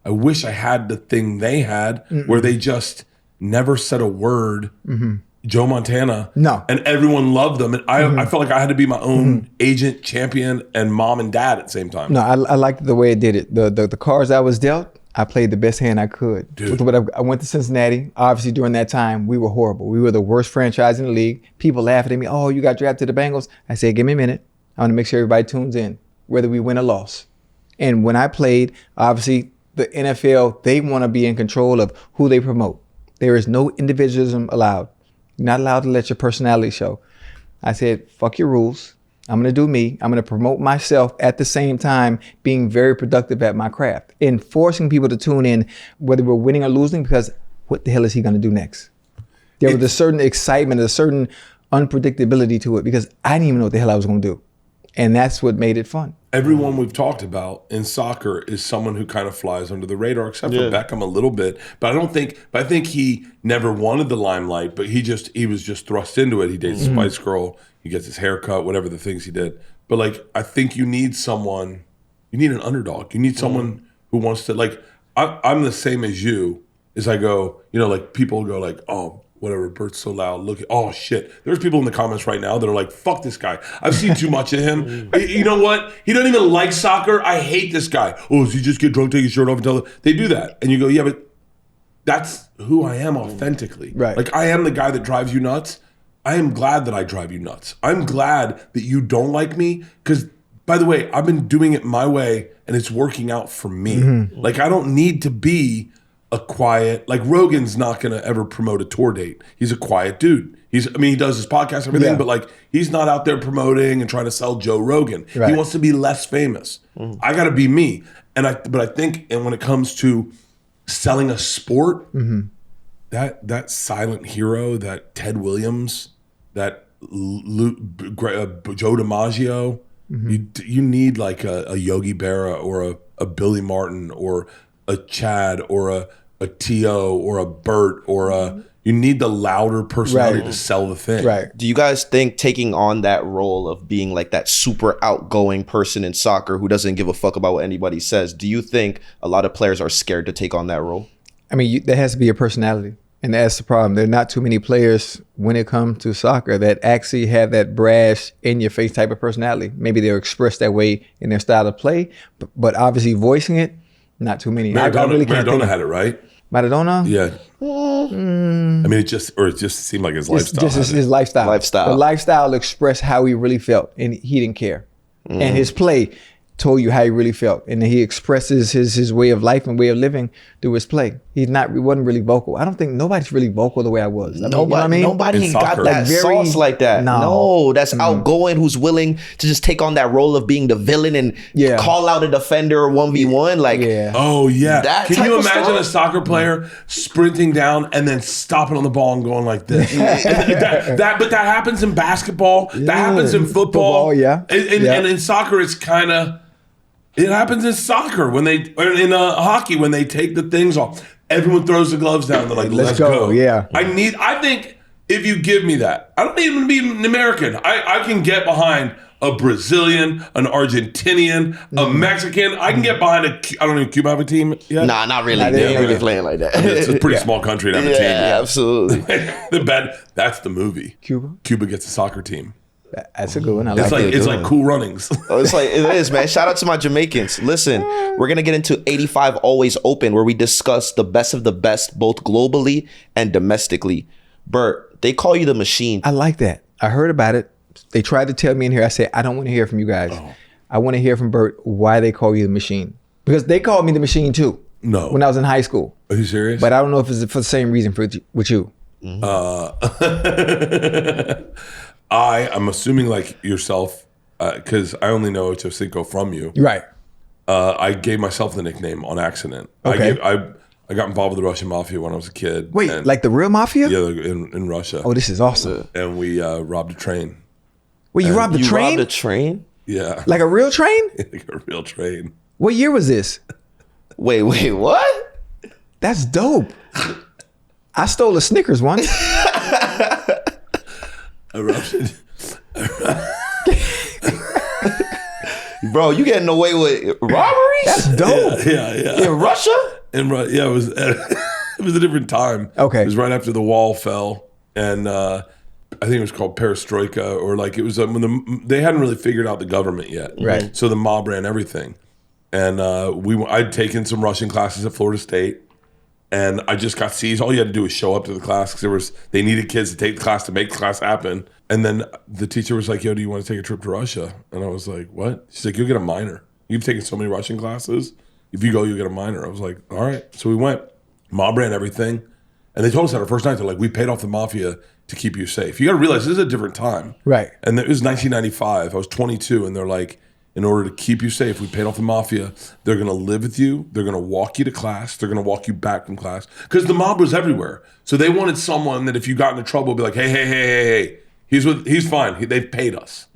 I wish I had the thing they had where they just never said a word. Joe Montana. No. And everyone loved them. And I felt like I had to be my own agent, champion, and mom and dad at the same time. No, I liked the way it did it. The cards I was dealt, I played the best hand I could. Dude. I went to Cincinnati. Obviously, during that time, we were horrible. We were the worst franchise in the league. People laughing at me. Oh, you got drafted to the Bengals. I said, give me a minute. I want to make sure everybody tunes in, whether we win or loss. And when I played, obviously, the NFL, they want to be in control of who they promote. There is no individualism allowed. You're not allowed to let your personality show. I said, fuck your rules. I'm going to do me. I'm going to promote myself at the same time being very productive at my craft and forcing people to tune in whether we're winning or losing, because what the hell is he going to do next? There was a certain excitement, a certain unpredictability to it, because I didn't even know what the hell I was going to do. And that's what made it fun. Everyone we've talked about in soccer is someone who kind of flies under the radar, except for Beckham a little bit. But I think he never wanted the limelight, but he was just thrust into it. He dates a Spice Girl, he gets his hair cut, whatever the things he did. But I think you need an underdog. You need someone who wants to, I'm the same as you, as I go, people go oh, whatever, Bert's so loud. Look, oh shit. There's people in the comments right now that are like, fuck this guy. I've seen too much of him. You know what? He doesn't even like soccer. I hate this guy. Oh, does he just get drunk, take his shirt off and tell them? They do that. And you go, yeah, but that's who I am authentically. Right. I am the guy that drives you nuts. I am glad that I drive you nuts. I'm glad that you don't like me, because, by the way, I've been doing it my way and it's working out for me. I don't need to be a quiet, Rogan's not going to ever promote a tour date. He's a quiet dude. He does his podcast and everything, but he's not out there promoting and trying to sell Joe Rogan. Right. He wants to be less famous. I got to be me. But I think, and when it comes to selling a sport, that silent hero, that Ted Williams, that Joe DiMaggio, you need a Yogi Berra or a Billy Martin or a Chad or a a T.O. or a Bert or you need the louder personality to sell the thing. Right. Do you guys think taking on that role of being like that super outgoing person in soccer who doesn't give a fuck about what anybody says, do you think a lot of players are scared to take on that role? I mean, there has to be a personality. And that's the problem. There are not too many players when it comes to soccer that actually have that brash, in-your-face type of personality. Maybe they're expressed that way in their style of play, but obviously voicing it, not too many. Maradona had it, right? Maradona? Yeah. I mean, it just seemed like his lifestyle. Just his lifestyle. The lifestyle expressed how he really felt, and he didn't care. And his play told you how he really felt, and he expresses his way of life and way of living through his play. He wasn't really vocal. I don't think nobody's really vocal the way I was. I mean, you know what I mean? Nobody got that sauce like that. No, that's outgoing, who's willing to just take on that role of being the villain and call out a defender 1v1. Like, oh yeah. Can you imagine a soccer player sprinting down and then stopping on the ball and going like this? But that happens in basketball. That happens in football. And in soccer, it's kind of. It happens in soccer in hockey when they take the things off. Everyone throws the gloves down. They're like, let's go. Yeah. I think if you give me that, I don't even be an American. I can get behind a Brazilian, an Argentinian, a Mexican. I can get behind I don't know, Cuba have a team yet? Nah, not really. They ain't really playing like that. It's a pretty small country to have a team. Yeah, absolutely. That's the movie. Cuba gets a soccer team. That's a good one. It's like Cool Runnings. It is, man. Shout out to my Jamaicans. Listen, we're going to get into 85 Always Open, where we discuss the best of the best, both globally and domestically. Bert, they call you the machine. I like that. I heard about it. They tried to tell me in here. I said, I don't want to hear from you guys. I want to hear from Bert why they call you the machine. Because they called me the machine too. No. When I was in high school. Are you serious? But I don't know if it's for the same reason with you. I'm assuming like yourself, because I only know Ochocinco from you. Right. I gave myself the nickname on accident. Okay. I got involved with the Russian mafia when I was a kid. Wait, like the real mafia? Yeah, in Russia. Oh, this is awesome. And we robbed a train. Wait, you robbed a train? You robbed a train? Yeah. Like a real train? Like a real train. What year was this? Wait, what? That's dope. I stole a Snickers once. Bro, you getting away with robberies? That's dope. Yeah. In Russia? Yeah, it was it was a different time. Okay. It was right after the wall fell, and I think it was called perestroika, or like it was when they hadn't really figured out the government yet. Right. So the mob ran everything, and I'd taken some Russian classes at Florida State. And I just got seized. All you had to do was show up to the class because they needed kids to take the class to make the class happen. And then the teacher was like, "Yo, do you want to take a trip to Russia?" And I was like, "What?" She's like, "You'll get a minor. You've taken so many Russian classes. If you go, you'll get a minor." I was like, "All right." So we went. Mob ran everything, and they told us that our first night. They're like, "We paid off the mafia to keep you safe." You got to realize this is a different time, right? And it was 1995. I was 22, and they're like, in order to keep you safe, we paid off the mafia. They're going to live with you. They're going to walk you to class. They're going to walk you back from class. Because the mob was everywhere. So they wanted someone that if you got into trouble, be like, hey. He's fine. They've paid us.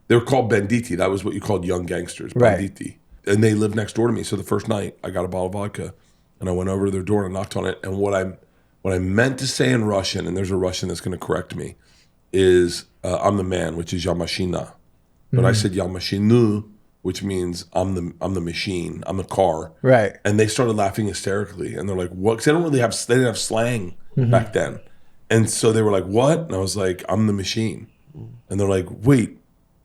They were called banditi. That was what you called young gangsters, banditi. Right. And they lived next door to me. So the first night, I got a bottle of vodka. And I went over to their door and knocked on it. And what I meant to say in Russian, and there's a Russian that's going to correct me, is I'm the man, which is Yamashina. But I said Yamashinu, which means I'm the machine, I'm the car. Right. And they started laughing hysterically. And they're like, what? Because they didn't have slang back then. And so they were like, what? And I was like, I'm the machine. And they're like, wait.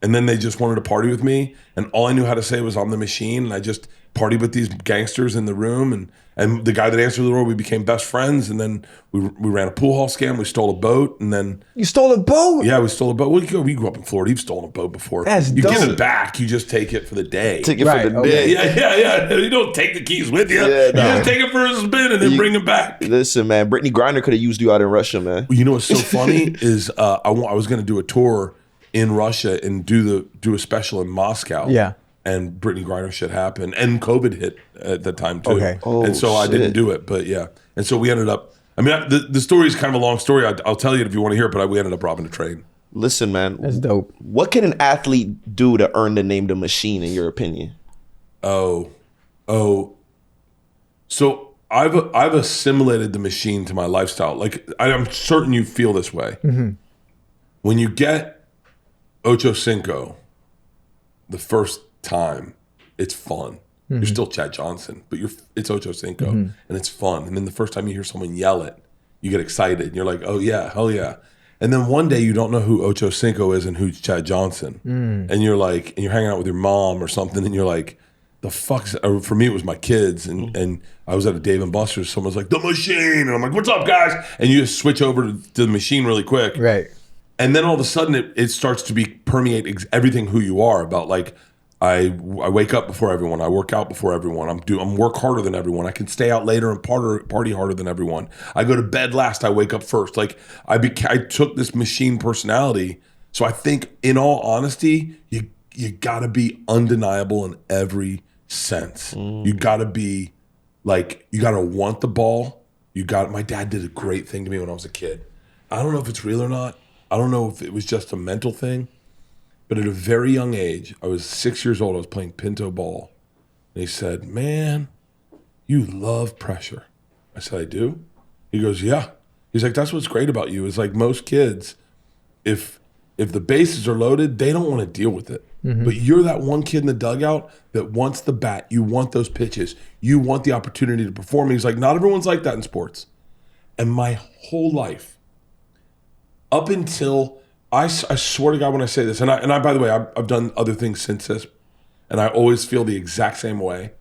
And then they just wanted to party with me. And all I knew how to say was I'm the machine. And I just partied with these gangsters in the room. And the guy that answered the door, we became best friends. And then we ran a pool hall scam. We stole a boat. And then... You stole a boat? Yeah, we stole a boat. We grew up in Florida. You've stolen a boat before. That's You dope. give it back. You just take it for the day. Take it for the day. Yeah. You don't take the keys with you. You just take it for a spin and then bring it back. Listen, man, Brittany Griner could have used you out in Russia, man. You know what's so funny is I was going to do a tour in Russia and do a special in Moscow. Yeah. And Brittany Griner shit happened. And COVID hit at the time, too. Okay. And so I didn't do it. But yeah. And so we ended up, I mean, the story is kind of a long story. I'll tell you if you want to hear it, but we ended up robbing a train. Listen, man. That's dope. What can an athlete do to earn the name The Machine, in your opinion? So I've assimilated the machine to my lifestyle. Like I'm certain you feel this way. When you get Ochocinco the first time, it's fun. You're still Chad Johnson, but it's Ochocinco, and it's fun. And then the first time you hear someone yell it, you get excited. And you're like, oh yeah, hell yeah. And then one day you don't know who Ochocinco is and who's Chad Johnson. And you're like, and you're hanging out with your mom or something, and you're like, the fuck's, or for me it was my kids, and I was at a Dave & Buster's, someone's like, the machine, and I'm like, what's up guys? And you just switch over to the machine really quick. Right. And then all of a sudden it starts to permeate everything who you are about. Like, I wake up before everyone. I work out before everyone. I'm work harder than everyone. I can stay out later and party harder than everyone. I go to bed last. I wake up first. Like I took this machine personality. So I think, in all honesty, you gotta be undeniable in every sense. You gotta be like, you gotta want the ball. My dad did a great thing to me when I was a kid. I don't know if it's real or not. I don't know if it was just a mental thing. But at a very young age, I was 6 years old, I was playing pinto ball. And he said, man, you love pressure. I said, I do? He goes, yeah. He's like, that's what's great about you. Is like most kids, if the bases are loaded, they don't want to deal with it. But you're that one kid in the dugout that wants the bat. You want those pitches. You want the opportunity to perform. He's like, not everyone's like that in sports. And my whole life, up until... I swear to God when I say this, and I by the way, I've done other things since this, and I always feel the exact same way.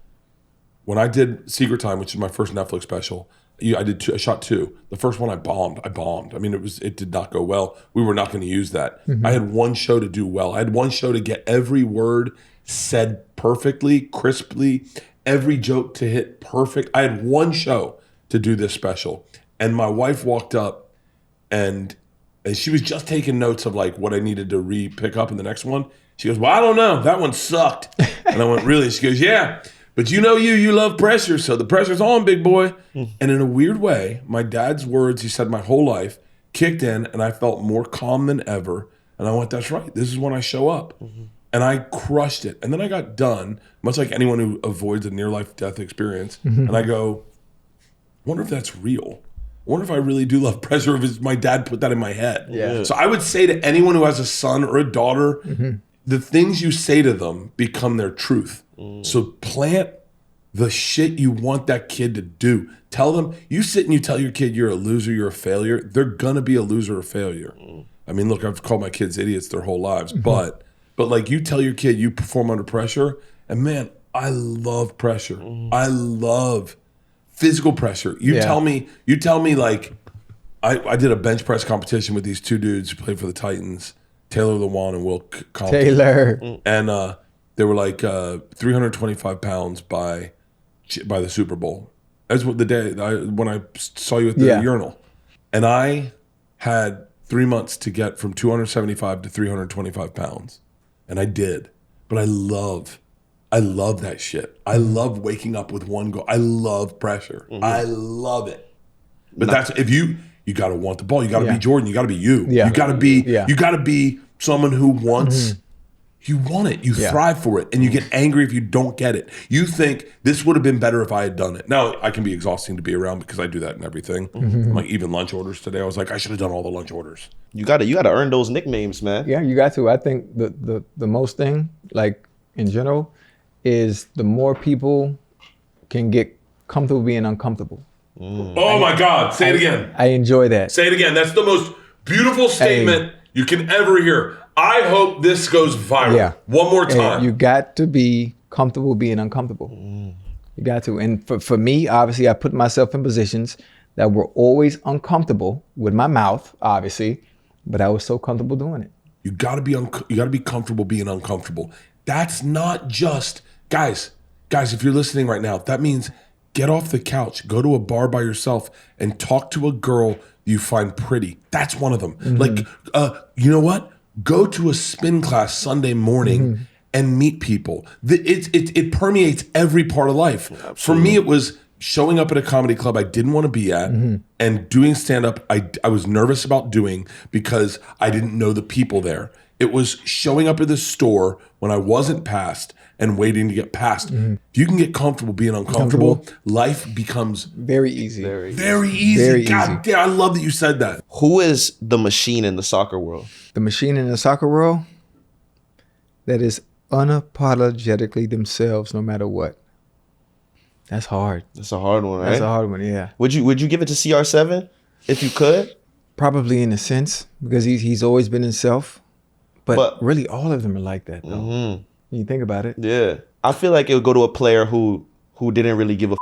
When I did Secret Time, which is my first Netflix special, I shot 2. The first one I bombed. I mean, it did not go well. We were not going to use that. I had one show to do well. I had one show to get every word said perfectly, crisply, every joke to hit perfect. I had one show to do this special, and my wife walked up and she was just taking notes of like what I needed to pick up in the next one. She goes, well, I don't know. That one sucked. And I went, really? She goes, yeah. But you love pressure. So the pressure's on, big boy. And in a weird way, my dad's words, he said my whole life, kicked in, and I felt more calm than ever. And I went, that's right. This is when I show up. And I crushed it. And then I got done, much like anyone who avoids a near-life death experience. And I go, I wonder if that's real. I wonder if I really do love pressure, or if my dad put that in my head. Yeah. So I would say to anyone who has a son or a daughter, the things you say to them become their truth. So plant the shit you want that kid to do. Tell them, you sit and you tell your kid you're a loser, you're a failure, they're gonna be a loser or failure. I mean, look, I've called my kids idiots their whole lives, but like you tell your kid you perform under pressure, and man, I love pressure. I love physical pressure. You tell me like, I did a bench press competition with these 2 dudes who played for the Titans, Taylor Lewan and Will Compton. Taylor. And they were like 325 pounds by the Super Bowl. That's what the day when I saw you at the urinal. And I had 3 months to get from 275 to 325 pounds. And I did. But I love that shit. I love waking up with one goal. I love pressure. I love it. But that's, if you got to want the ball. You got to be Jordan. You got to be you. You got to be someone who wants, you want it. You thrive for it. And you get angry if you don't get it. You think this would have been better if I had done it. Now, I can be exhausting to be around because I do that in everything. Like even lunch orders today, I was like, I should have done all the lunch orders. You gotta earn those nicknames, man. Yeah, you got to. I think the most thing, like in general, is the more people can get comfortable being uncomfortable. Oh my God, say it again. I enjoy that. Say it again. That's the most beautiful statement you can ever hear. I hope this goes viral. Yeah. One more time. You got to be comfortable being uncomfortable. You got to. And for me, obviously, I put myself in positions that were always uncomfortable with my mouth, obviously, but I was so comfortable doing it. You got to be comfortable being uncomfortable. That's not just guys, if you're listening right now, that means get off the couch, go to a bar by yourself and talk to a girl you find pretty. That's one of them. Like, you know what? Go to a spin class Sunday morning and meet people. It permeates every part of life. Absolutely. For me, it was showing up at a comedy club I didn't want to be at and doing stand-up I was nervous about doing because I didn't know the people there. It was showing up at the store when I wasn't passed and waiting to get passed. If you can get comfortable being uncomfortable, life becomes Very easy. very easy. Very God easy. damn, I love that you said that. Who is the machine in the soccer world? The machine in the soccer world that is unapologetically themselves no matter what. That's hard. That's a hard one, right? That's a hard one, yeah. Would you give it to CR7 if you could? Probably in a sense, because he's always been himself. But But- really all of them are like that, though. When you think about it. Yeah. I feel like it would go to a player who didn't really give a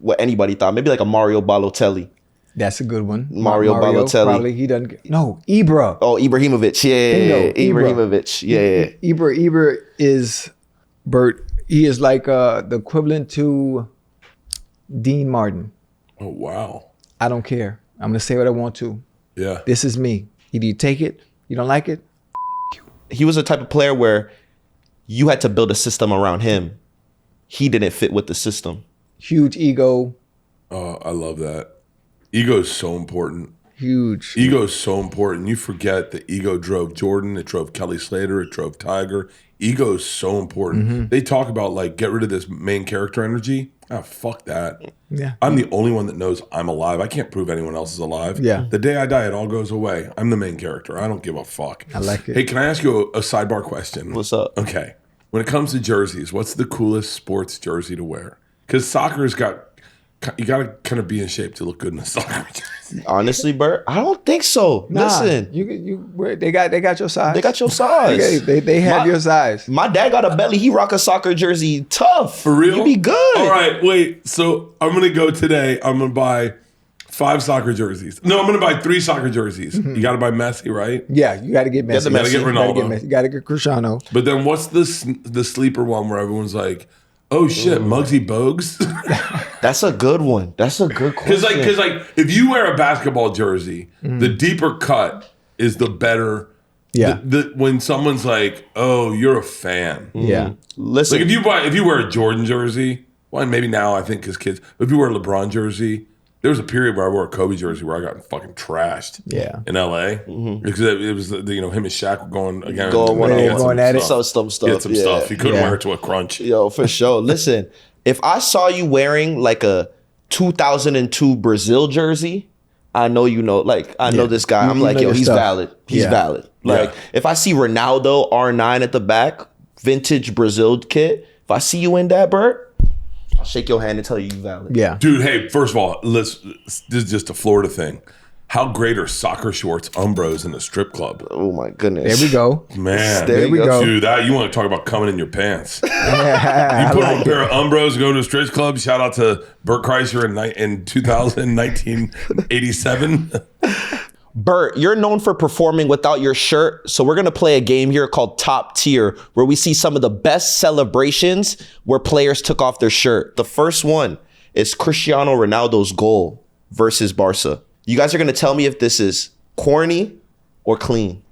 what anybody thought. Maybe like a Mario Balotelli. That's a good one. Mario Balotelli. Probably he doesn't. No, Ibra. Oh, Ibrahimovic. Yeah. Bingo, Ibra. Ibrahimovic. Yeah. Ibra is, Bert, he is like the equivalent to Dean Martin. Oh, wow. I don't care. I'm going to say what I want to. Yeah. This is me. Either you take it, you don't like it. He was the type of player where you had to build a system around him. He didn't fit with the system. Huge ego. Oh, I love that. Ego is so important. Huge. Ego is so important. You forget that ego drove Jordan. It drove Kelly Slater. It drove Tiger. Ego is so important. They talk about like get rid of this main character energy. Oh, fuck that. Yeah. I'm the only one that knows I'm alive. I can't prove anyone else is alive. Yeah. The day I die, it all goes away. I'm the main character. I don't give a fuck. I like it. Hey, can I ask you a sidebar question? What's up? Okay. When it comes to jerseys, what's the coolest sports jersey to wear? Because soccer's you got to kind of be in shape to look good in a soccer jersey. Honestly, Bert, I don't think so. Nah, Listen, they got your size. they got your size. They have your size. My dad got a belly. He rock a soccer jersey tough. For real? He be good. All right, wait. So I'm going to go today. I'm going to buy 5 soccer jerseys. No, I'm going to buy 3 soccer jerseys. You got to buy Messi, right? Yeah, you got to get Messi. the You got to Messi. get You gotta Ronaldo. get Messi. You got to get Cristiano. But then what's the sleeper one where everyone's like, oh shit, Muggsy Bogues? That's a good one. That's a good question. Because if you wear a basketball jersey, the deeper cut is the better. Yeah. When someone's like, oh, you're a fan. Yeah. Listen, Like if you wear a Jordan jersey, well, maybe now I think as kids, but if you wear a LeBron jersey, there was a period where I wore a Kobe jersey where I got fucking trashed. Yeah. In LA because it was him and Shaq were going again. Going one on He one. had some Going at it. stuff. Some stuff. He had some Yeah. stuff. He couldn't Yeah. wear it to a crunch. Yo, for sure. Listen, if I saw you wearing like a 2002 Brazil jersey, I know you know. Like I know this guy. I'm You like, know yo, your he's stuff. valid. He's Yeah. valid. Like Yeah. if I see Ronaldo R9 at the back, vintage Brazil kit. If I see you in that, Bert, I'll shake your hand and tell you valid. Yeah. Dude, hey, first of all, this is just a Florida thing. How great are soccer shorts Umbros in a strip club? Oh my goodness. There we go. Man, There we go. Dude, that you want to talk about coming in your pants. You I put like on a pair of Umbros, go to a strip club. Shout out to Bert Kreischer in 1987. Bert, you're known for performing without your shirt, so we're gonna play a game here called Top Tier, where we see some of the best celebrations where players took off their shirt. The first one is Cristiano Ronaldo's goal versus Barca. You guys are gonna tell me if this is corny or clean.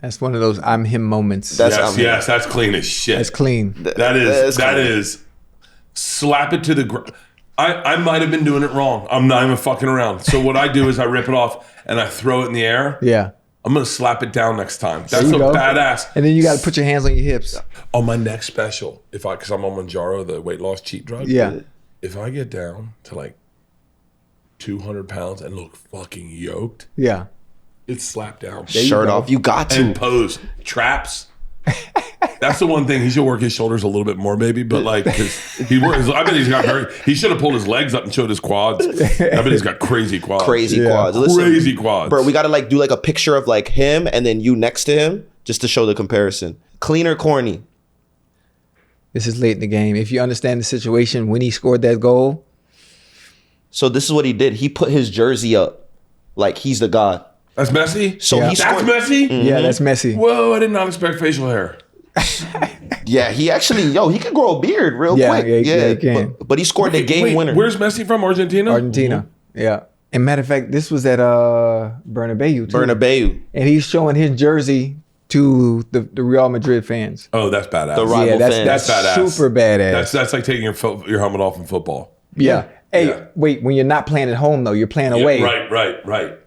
That's one of those I'm him moments. Yes, that's clean as shit. That's clean. That is slap it to the ground. I might have been doing it wrong. I'm not even fucking around. So what I do is I rip it off and I throw it in the air. Yeah. I'm gonna slap it down next time. That's There you a go. badass. And then you got to put your hands on your hips. On my next special, because I'm on Manjaro, the weight loss cheat drug. Yeah. If I get down to like 200 pounds and look fucking yoked, Yeah. it's slapped down. Shirt go. off, you got to. And pose traps. That's the one thing. He should work his shoulders a little bit more, baby. But like, cause he works. I bet he's got he should have pulled his legs up and showed his quads. I bet he's got crazy quads. Crazy Yeah. quads. Listen, Crazy quads. Bert, we gotta like do like a picture of like him and then you next to him just to show the comparison. Clean or corny? This is late in the game. If you understand the situation when he scored that goal, So this is what he did. He put his jersey up like he's the god. That's Messi. So Yeah. he That's scored. Messi. yeah, that's Messi. Whoa! I did not expect facial hair. Yeah, he actually, he could grow a beard real Yeah, quick. yeah, he can. But he scored the game winner. Where's Messi from? Argentina. Argentina. Yeah. And matter of fact, this was at Bernabeu too. Bernabeu. And he's showing his jersey to the Real Madrid fans. Oh, that's badass. The rival Yeah, that's fans. That's badass. super badass. That's like taking your helmet off in football. Yeah. Hey, Yeah. wait, when you're not playing at home though, you're playing away. Right.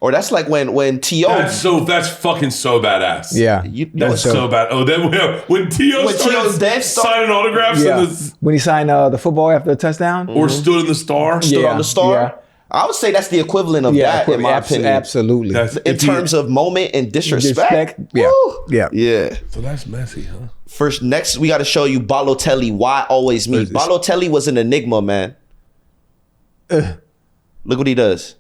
Or that's like when T.O. That's fucking so badass. Yeah. That's so bad. Oh, then when T.O. started signing autographs when he signed the football after the touchdown. Or stood in the star. Stood on the star. Yeah. I would say that's the equivalent of that, in my opinion. Absolutely. In terms of moment and disrespect. Yeah. So that's Messi, huh? Next, we got to show you Balotelli. Why always me? Balotelli was an enigma, man. Look what he does.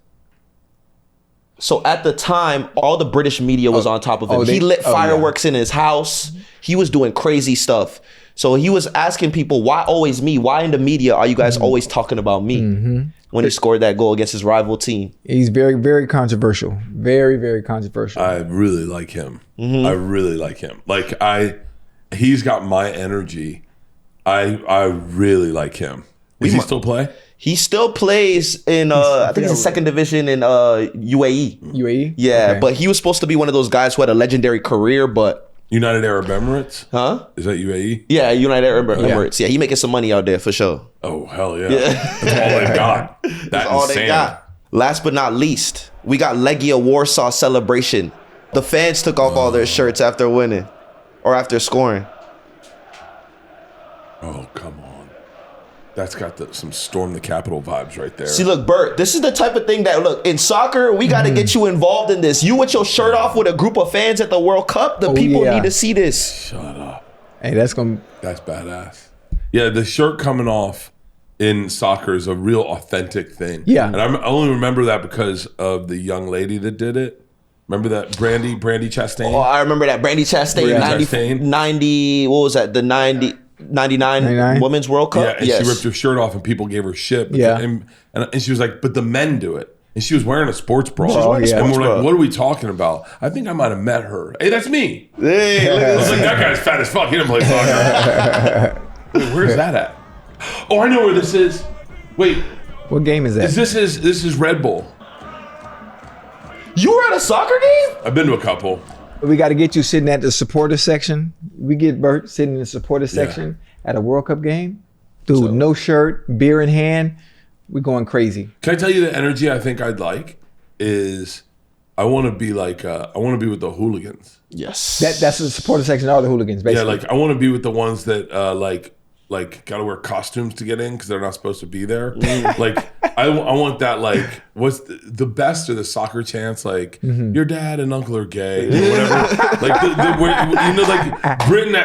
So at the time, all the British media was on top of him. He lit fireworks in his house. He was doing crazy stuff. So he was asking people, why always me? Why in the media are you guys always talking about me? When he scored that goal against his rival team. He's very, very controversial. Very, very controversial. I really like him. I really like him. He's got my energy. I really like him. Does he still play? He still plays in, I think it's the second division in UAE. UAE? Yeah, okay. But he was supposed to be one of those guys who had a legendary career, but... United Arab Emirates? Huh? Is that UAE? Yeah, United Arab Emirates. Yeah, he making some money out there for sure. Oh, hell yeah. That's all they've got. That's all they got. Last but not least, we got Legia Warsaw celebration. The fans took off all their shirts after winning or after scoring. Oh, come on. That's got some Storm the Capitol vibes right there. See, look, Bert, this is the type of thing that, look, in soccer, we got to get you involved in this. You with your shirt off with a group of fans at the World Cup, the people need to see this. Shut up. Hey, that's badass. Yeah, the shirt coming off in soccer is a real authentic thing. Yeah. And I only remember that because of the young lady that did it. Remember that Brady Chastain? Oh, I remember that. Brady Chastain, 90, what was that? The 99 Women's World Cup? Yeah, and she ripped her shirt off and people gave her shit. And she was like, but the men do it. And she was wearing a sports bra. And we're like, what are we talking about? I think I might have met her. Hey, that's me. Hey, look I was like, that guy's fat as fuck. He didn't play soccer. Wait, where's that at? Oh, I know where this is. Wait. What game is that? This is Red Bull. You were at a soccer game? I've been to a couple. We got to get you sitting at the supporter section. We get Bert sitting in the supporter section at a World Cup game. Dude, no shirt, beer in hand. We're going crazy. Can I tell you the energy I think I'd like is I want to be like, I want to be with the hooligans. Yes. That's the supporter section, all the hooligans, basically. Yeah, I want to be with the ones that got to wear costumes to get in because they're not supposed to be there. I want that, what's the best or the soccer chants, your dad and uncle are gay or whatever. Britain,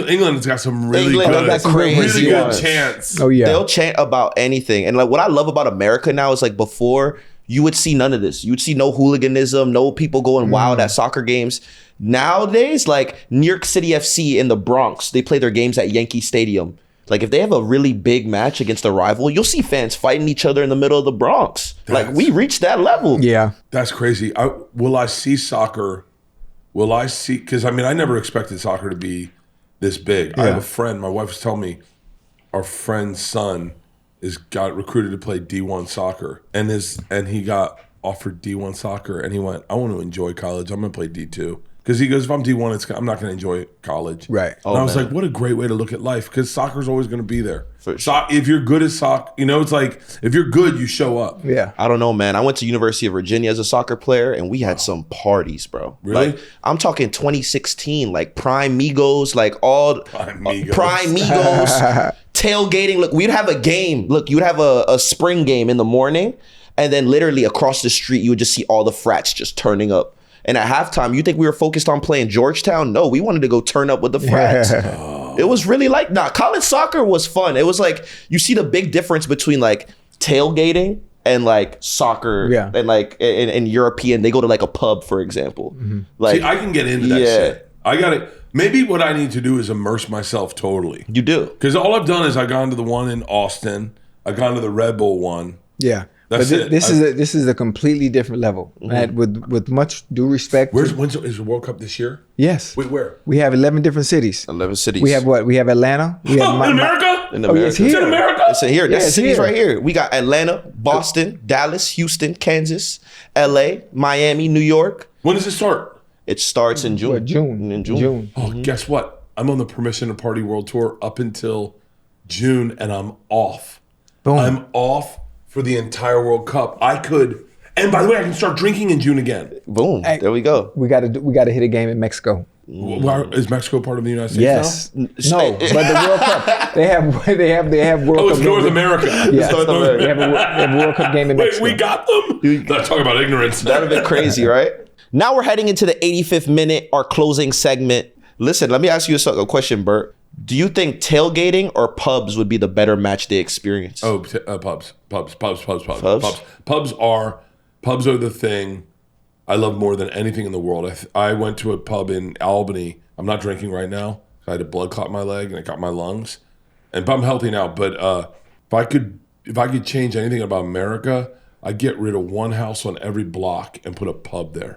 England has got some really good chants. Oh yeah, they'll chant about anything. And what I love about America now is before you would see none of this. You would see no hooliganism, no people going wild at soccer games. Nowadays, New York City FC in the Bronx, they play their games at Yankee Stadium. If they have a really big match against a rival, you'll see fans fighting each other in the middle of the Bronx. We reached that level. Yeah. That's crazy. Will I see soccer? Because I never expected soccer to be this big. Yeah. I have a friend, my wife was telling me, our friend's son got recruited to play D1 soccer. And he got offered D1 soccer and he went, I want to enjoy college. I'm going to play D2. Because he goes, if I'm D1, I'm not going to enjoy college. Right. And I was like, what a great way to look at life. Because soccer's always going to be there. If you're good at soccer, it's if you're good, you show up. Yeah. I don't know, man. I went to University of Virginia as a soccer player, and we had some parties, bro. Really? I'm talking 2016, Prime Migos, Prime Migos, tailgating. Look, we'd have a game. Look, you'd have a spring game in the morning, and then literally across the street, you would just see all the frats just turning up. And at halftime, you think we were focused on playing Georgetown? No, we wanted to go turn up with the frats. It was really college soccer was fun. It was you see the big difference between tailgating and soccer and in European, they go to a pub, for example. See, I can get into that shit. Maybe what I need to do is immerse myself totally. You do. Because all I've done is I've gone to the one in Austin. I've gone to the Red Bull one. Yeah. That's it. This is a completely different level. And with much due respect. Is the World Cup this year? Yes. Wait, where? We have 11 different cities. 11 cities. We have what? We have Atlanta. We have in America? In America. It's here. It's in America? It's in here. That's cities here. right here. We got Atlanta, Boston, Dallas, Houston, Kansas, LA, Miami, New York. When does it start? It starts in June. In June. Oh, guess what? I'm on the Permission to Party World Tour up until June, and I'm off. Boom. I'm off for the entire World Cup. I could, And by the way, I can start drinking in June again. Boom. There we go. We got to hit a game in Mexico. Is Mexico part of the United States Yes. now? No, but the World Cup. They have World Cup. Oh, it's North America. Yeah. They have a World Cup game in Mexico. Wait, we got them? Let's talk about ignorance. That'd have been crazy, right? Now we're heading into the 85th minute, our closing segment. Listen, let me ask you a question, Bert. Do you think tailgating or pubs would be the better match day experience? Oh, pubs. Pubs are the thing I love more than anything in the world. I went to a pub in Albany. I'm not drinking right now. I had a blood clot in my leg and it got my lungs. And I'm healthy now. But if I could change anything about America, I'd get rid of one house on every block and put a pub there,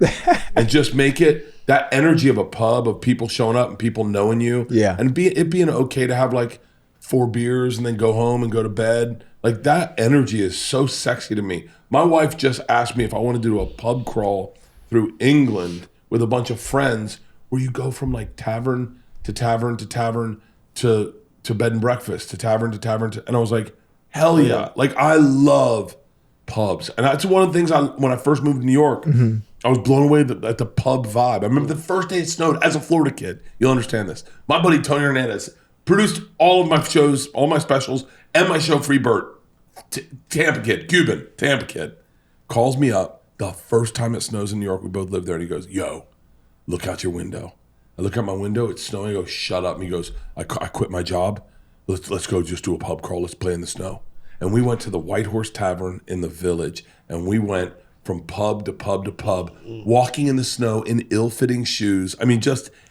and just make it that energy of a pub, of people showing up and people knowing you. Yeah, and it being okay to have like 4 beers and then go home and go to bed. Like that energy is so sexy to me. My wife just asked me if I want to do a pub crawl through England with a bunch of friends, where you go from like tavern to tavern to tavern to bed and breakfast to tavern to tavern and I was like, hell yeah! Like I love pubs, and that's one of the things when I first moved to New York, I was blown away at the pub vibe. I remember the first day it snowed as a Florida kid. You'll understand this. My buddy Tony Hernandez produced all of my shows, all my specials, and my show Free Bert. Tampa kid, calls me up the first time it snows in New York. We both lived there, and he goes, "Yo, look out your window." I look out my window, it's snowing. I go, "Shut up." And he goes, I quit my job. Let's go just do a pub crawl. Let's play in the snow. And we went to the White Horse Tavern in the Village, and we went from pub to pub to pub, walking in the snow in ill-fitting shoes. I mean,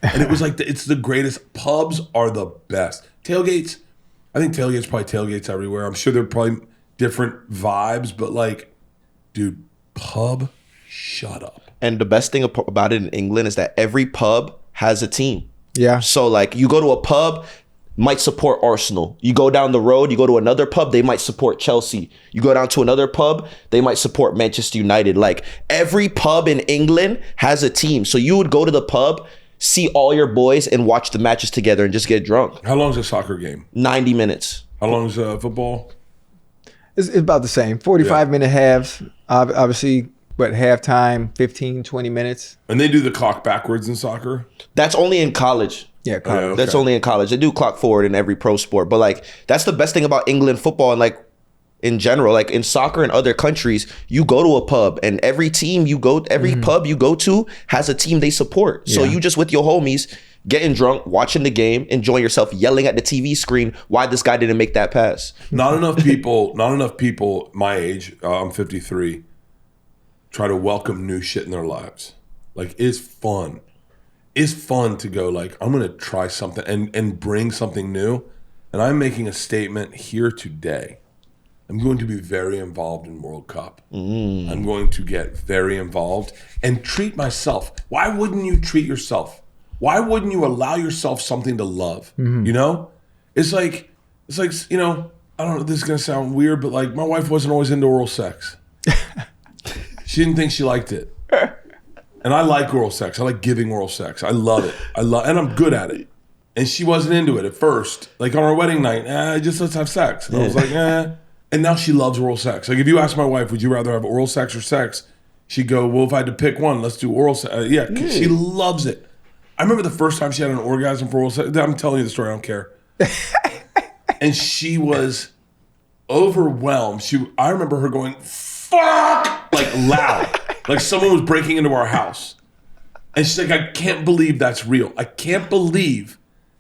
and it was like, it's the greatest. Pubs are the best. Tailgates, I think tailgates probably tailgates everywhere. I'm sure they're probably different vibes, but like, dude, pub, shut up. And the best thing about it in England is that every pub has a team. Yeah. So like you go to a pub, might support Arsenal. You go down the road, you go to another pub, they might support Chelsea. You go down to another pub, they might support Manchester United. Like every pub in England has a team. So you would go to the pub, see all your boys and watch the matches together and just get drunk. How long is a soccer game? 90 minutes. How long is football? It's about the same. 45-minute halves, obviously, but halftime, 15, 20 minutes. And they do the clock backwards in soccer? That's only in college. Yeah, okay. That's only in college. They do clock forward in every pro sport. But like, that's the best thing about England football and like in general. Like in soccer and other countries, you go to a pub and every team you go, pub you go to has a team they support. So you just with your homies, getting drunk, watching the game, enjoying yourself, yelling at the TV screen why this guy didn't make that pass. Not enough people my age, I'm 53, try to welcome new shit in their lives. Like it's fun. It's fun to go like, I'm going to try something and bring something new. And I'm making a statement here today. I'm going to be very involved in World Cup. I'm going to get very involved and treat myself. Why wouldn't you treat yourself? Why wouldn't you allow yourself something to love? You know? It's like, you know, I don't know, this is going to sound weird, but like my wife wasn't always into oral sex. She didn't think she liked it. And I like oral sex. I like giving oral sex. I love it. And I'm good at it. And she wasn't into it at first. Like on our wedding night, just let's have sex. And I was like, And now she loves oral sex. Like if you ask my wife, would you rather have oral sex or sex? She'd go, well, if I had to pick one, let's do oral sex. She loves it. I remember the first time she had an orgasm for oral sex. I'm telling you the story, I don't care. And she was overwhelmed. I remember her going, fuck, like loud. Like someone was breaking into our house. And she's like, I can't believe that's real. I can't believe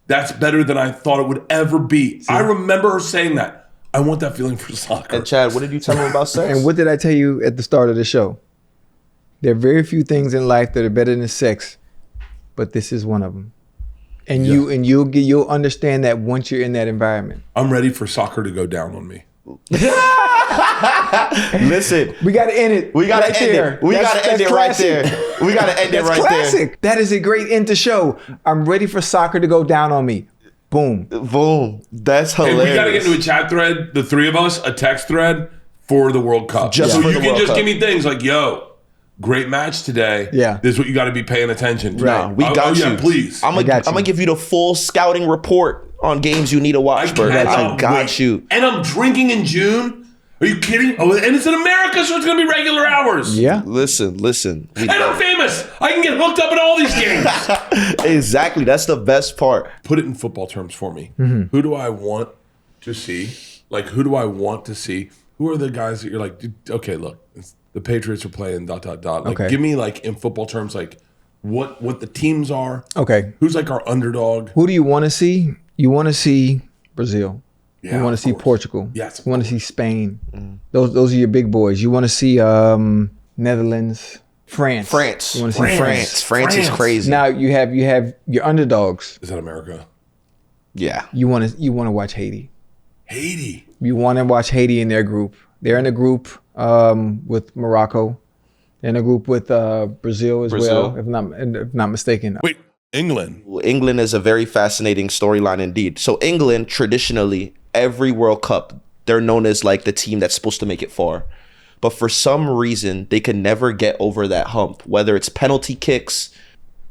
that's better than I thought it would ever be. I remember her saying that. I want that feeling for soccer. And Chad, what did you tell him about sex? And what did I tell you at the start of the show? There are very few things in life that are better than sex, but this is one of them. And you'll understand that once you're in that environment. I'm ready for soccer to go down on me. Listen, we got to end it. We got to end it. We got to end it right there. We got to end it right there. That is a great end to show. I'm ready for soccer to go down on me. Boom. Boom. That's hilarious. And we got to get into a chat thread, the three of us, a text thread for the World Cup. So you can just give me things like, yo, great match today. Yeah. This is what you got to be paying attention to. Right. We got you. Yeah, please. I'm going to give you the full scouting report on games you need to watch, Bert. I got you. And I'm drinking in June. Are you kidding? Oh, and it's in America, so it's going to be regular hours. Yeah. Listen. And I'm famous. I can get hooked up in all these games. Exactly. That's the best part. Put it in football terms for me. Who do I want to see? Like, who do I want to see? Who are the guys that you're like, dude, okay, look, the Patriots are playing ... Like, Okay. give me, like, in football terms, like, what the teams are. Okay. Who's, like, our underdog? Who do you want to see? You want to see Brazil. Yeah, You want to of see course. Portugal. Yes, of You want to see Spain. Those are your big boys. You want to see Netherlands, France. France. You want to see France. France is crazy. Now you have your underdogs. Is that America? Yeah. You want to watch Haiti. Haiti. You want to watch Haiti in their group. They're in a group with Morocco. They're in a group with Brazil as well, if not mistaken. Wait, England. England is a very fascinating storyline indeed. So England, traditionally, every World Cup, they're known as like the team that's supposed to make it far. But for some reason, they can never get over that hump, whether it's penalty kicks.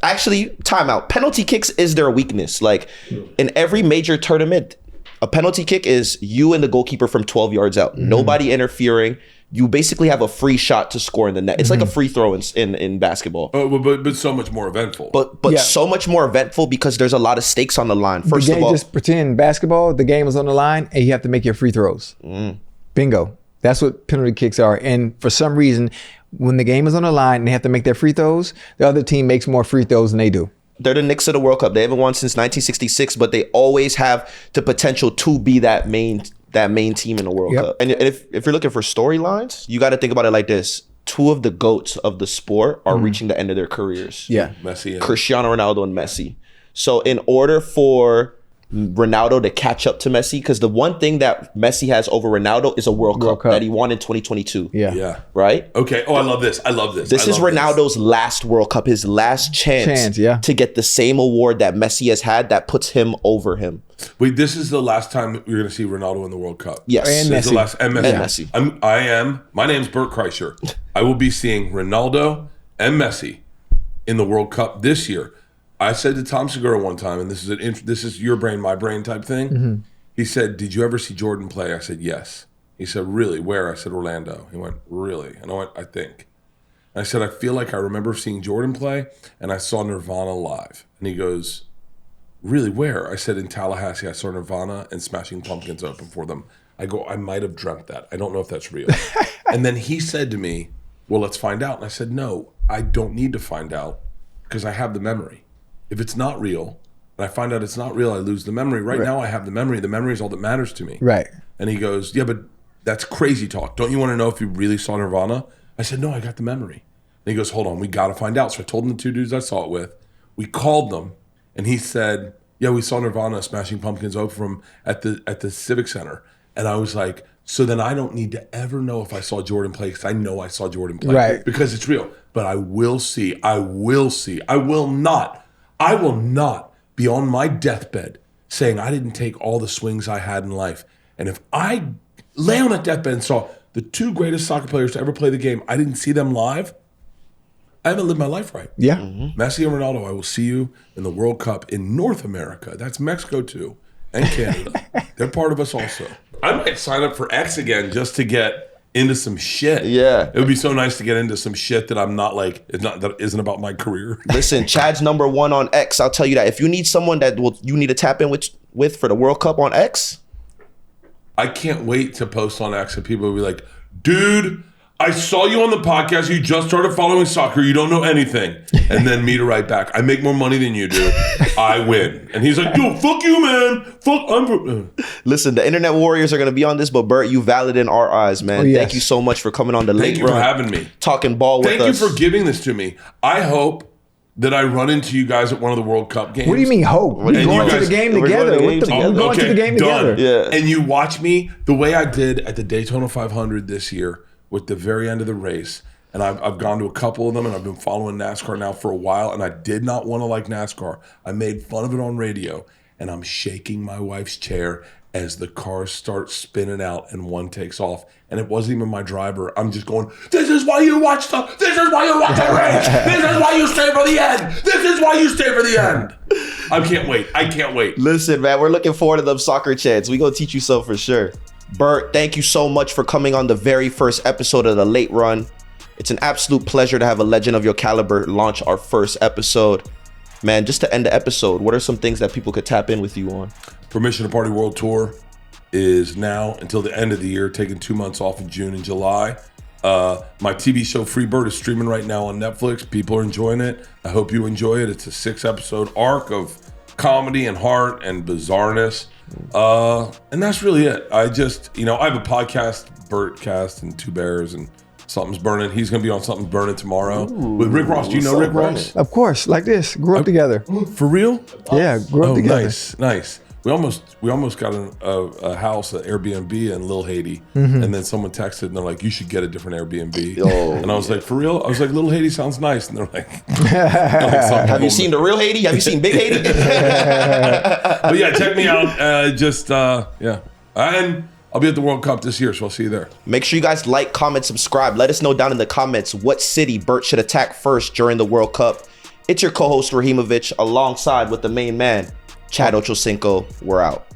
Actually, timeout. Penalty kicks is their weakness. Like in every major tournament, a penalty kick is you and the goalkeeper from 12 yards out. Nobody interfering. You basically have a free shot to score in the net. It's like a free throw in basketball. But so much more eventful. But Yeah. so much more eventful because there's a lot of stakes on the line. First the of game, all, just pretend basketball, the game is on the line, and you have to make your free throws. Bingo. That's what penalty kicks are. And for some reason, when the game is on the line and they have to make their free throws, the other team makes more free throws than they do. they're the Knicks of the World Cup. They haven't won since 1966, but they always have the potential to be that main team in the World Cup. And if you're looking for storylines, you got to think about it like this. Two of the GOATs of the sport are reaching the end of their careers. Yeah. Messi, Cristiano Ronaldo and Messi. So in order for Ronaldo to catch up to Messi, because the one thing that Messi has over Ronaldo is a World Cup that he won in 2022. Yeah. Right? Okay. Oh, I love this. This is Ronaldo's last World Cup, his last chance to get the same award that Messi has had that puts him over him. Wait, this is the last time you're going to see Ronaldo in the World Cup. Yes. And This is the Messi. last, and Messi. And Messi. My name's Bert Kreischer. I will be seeing Ronaldo and Messi in the World Cup this year. I said to Tom Segura one time, and this is your brain, my brain type thing. Mm-hmm. He said, "Did you ever see Jordan play?" I said, "Yes." He said, "Really? Where?" I said, "Orlando." He went, "Really?" And I went, "I think." And I said, "I feel like I remember seeing Jordan play, and I saw Nirvana live." And he goes, "Really? Where?" I said, "In Tallahassee, I saw Nirvana and Smashing Pumpkins open for them." I go, "I might have dreamt that. I don't know if that's real." And then he said to me, "Well, let's find out." And I said, "No, I don't need to find out because I have the memory. If it's not real, and I find out it's not real, I lose the memory. Right now, I have the memory. The memory is all that matters to me." Right. And he goes, "Yeah, but that's crazy talk. Don't you want to know if you really saw Nirvana?" I said, "No, I got the memory." And he goes, "Hold on, we got to find out." So I told him the two dudes I saw it with. We called them, and he said, "Yeah, we saw Nirvana Smashing Pumpkins open from at the Civic Center." And I was like, "So then I don't need to ever know if I saw Jordan play because I know I saw Jordan play, right? Because it's real. But I will see. I will not be on my deathbed saying I didn't take all the swings I had in life. And if I lay on a deathbed and saw the two greatest soccer players to ever play the game, I didn't see them live, I haven't lived my life right." Yeah. Mm-hmm. Messi and Ronaldo, I will see you in the World Cup in North America. That's Mexico too, and Canada. They're part of us also. I might sign up for X again just to get into some shit. Yeah. It would be so nice to get into some shit that I'm not like, that isn't about my career. Listen, Chad's #1 on X. I'll tell you that. If you need someone you need to tap in with for the World Cup on X, I can't wait to post on X and people will be like, "Dude, I saw you on the podcast. You just started following soccer. You don't know anything." And then me to write back, "I make more money than you do. I win." And he's like, "Yo, fuck you, man. Listen, the internet warriors are going to be on this, but Bert, you valid in our eyes, man. Oh, yes. Thank you so much for coming on the late Thank you for run, having me. talking ball with us. Thank you for giving this to me. I hope that I run into you guys at one of the World Cup games. What do you mean hope? We're And going you to the guys- game we're together. going to the game We're going to the game done. together. Yeah. And you watch me the way I did at the Daytona 500 this year with the very end of the race. And I've gone to a couple of them, and I've been following NASCAR now for a while, and I did not want to like NASCAR. I made fun of it on radio, and I'm shaking my wife's chair as the cars start spinning out and one takes off. And it wasn't even my driver. I'm just going, this is why you watch the race. This is why you stay for the end. This is why you stay for the end. I can't wait. Listen, man, we're looking forward to them soccer chats. We gonna teach you so for sure. Bert, thank you so much for coming on the very first episode of The Late Run. It's an absolute pleasure to have a legend of your caliber launch our first episode. Man, just to end the episode, what are some things that people could tap in with you on? Permission to Party World Tour is now until the end of the year, taking 2 months off in June and July. My TV show Freebird is streaming right now on Netflix. People are enjoying it. I hope you enjoy it. It's a 6-episode arc of comedy and heart and bizarreness. And that's really it. I just, I have a podcast, Bertcast and Two Bears and Something's Burning. He's going to be on Something's Burning tomorrow with Rick Ross. Do you know Rick Ross? Of course, like this. Grew up together. For real? Yeah, grew up together. Nice. We almost got a house, an Airbnb in Little Haiti, and then someone texted and they're like, "You should get a different Airbnb." And I was like, "For real?" I was like, "Little Haiti sounds nice," and they're like, "Have you seen the real Haiti? Have you seen Big Haiti?" But yeah, check me out. And I'll be at the World Cup this year, so I'll see you there. Make sure you guys like, comment, subscribe. Let us know down in the comments what city Bert should attack first during the World Cup. It's your co-host Raheemovic alongside with the main man, Chad Ochocinco. We're out.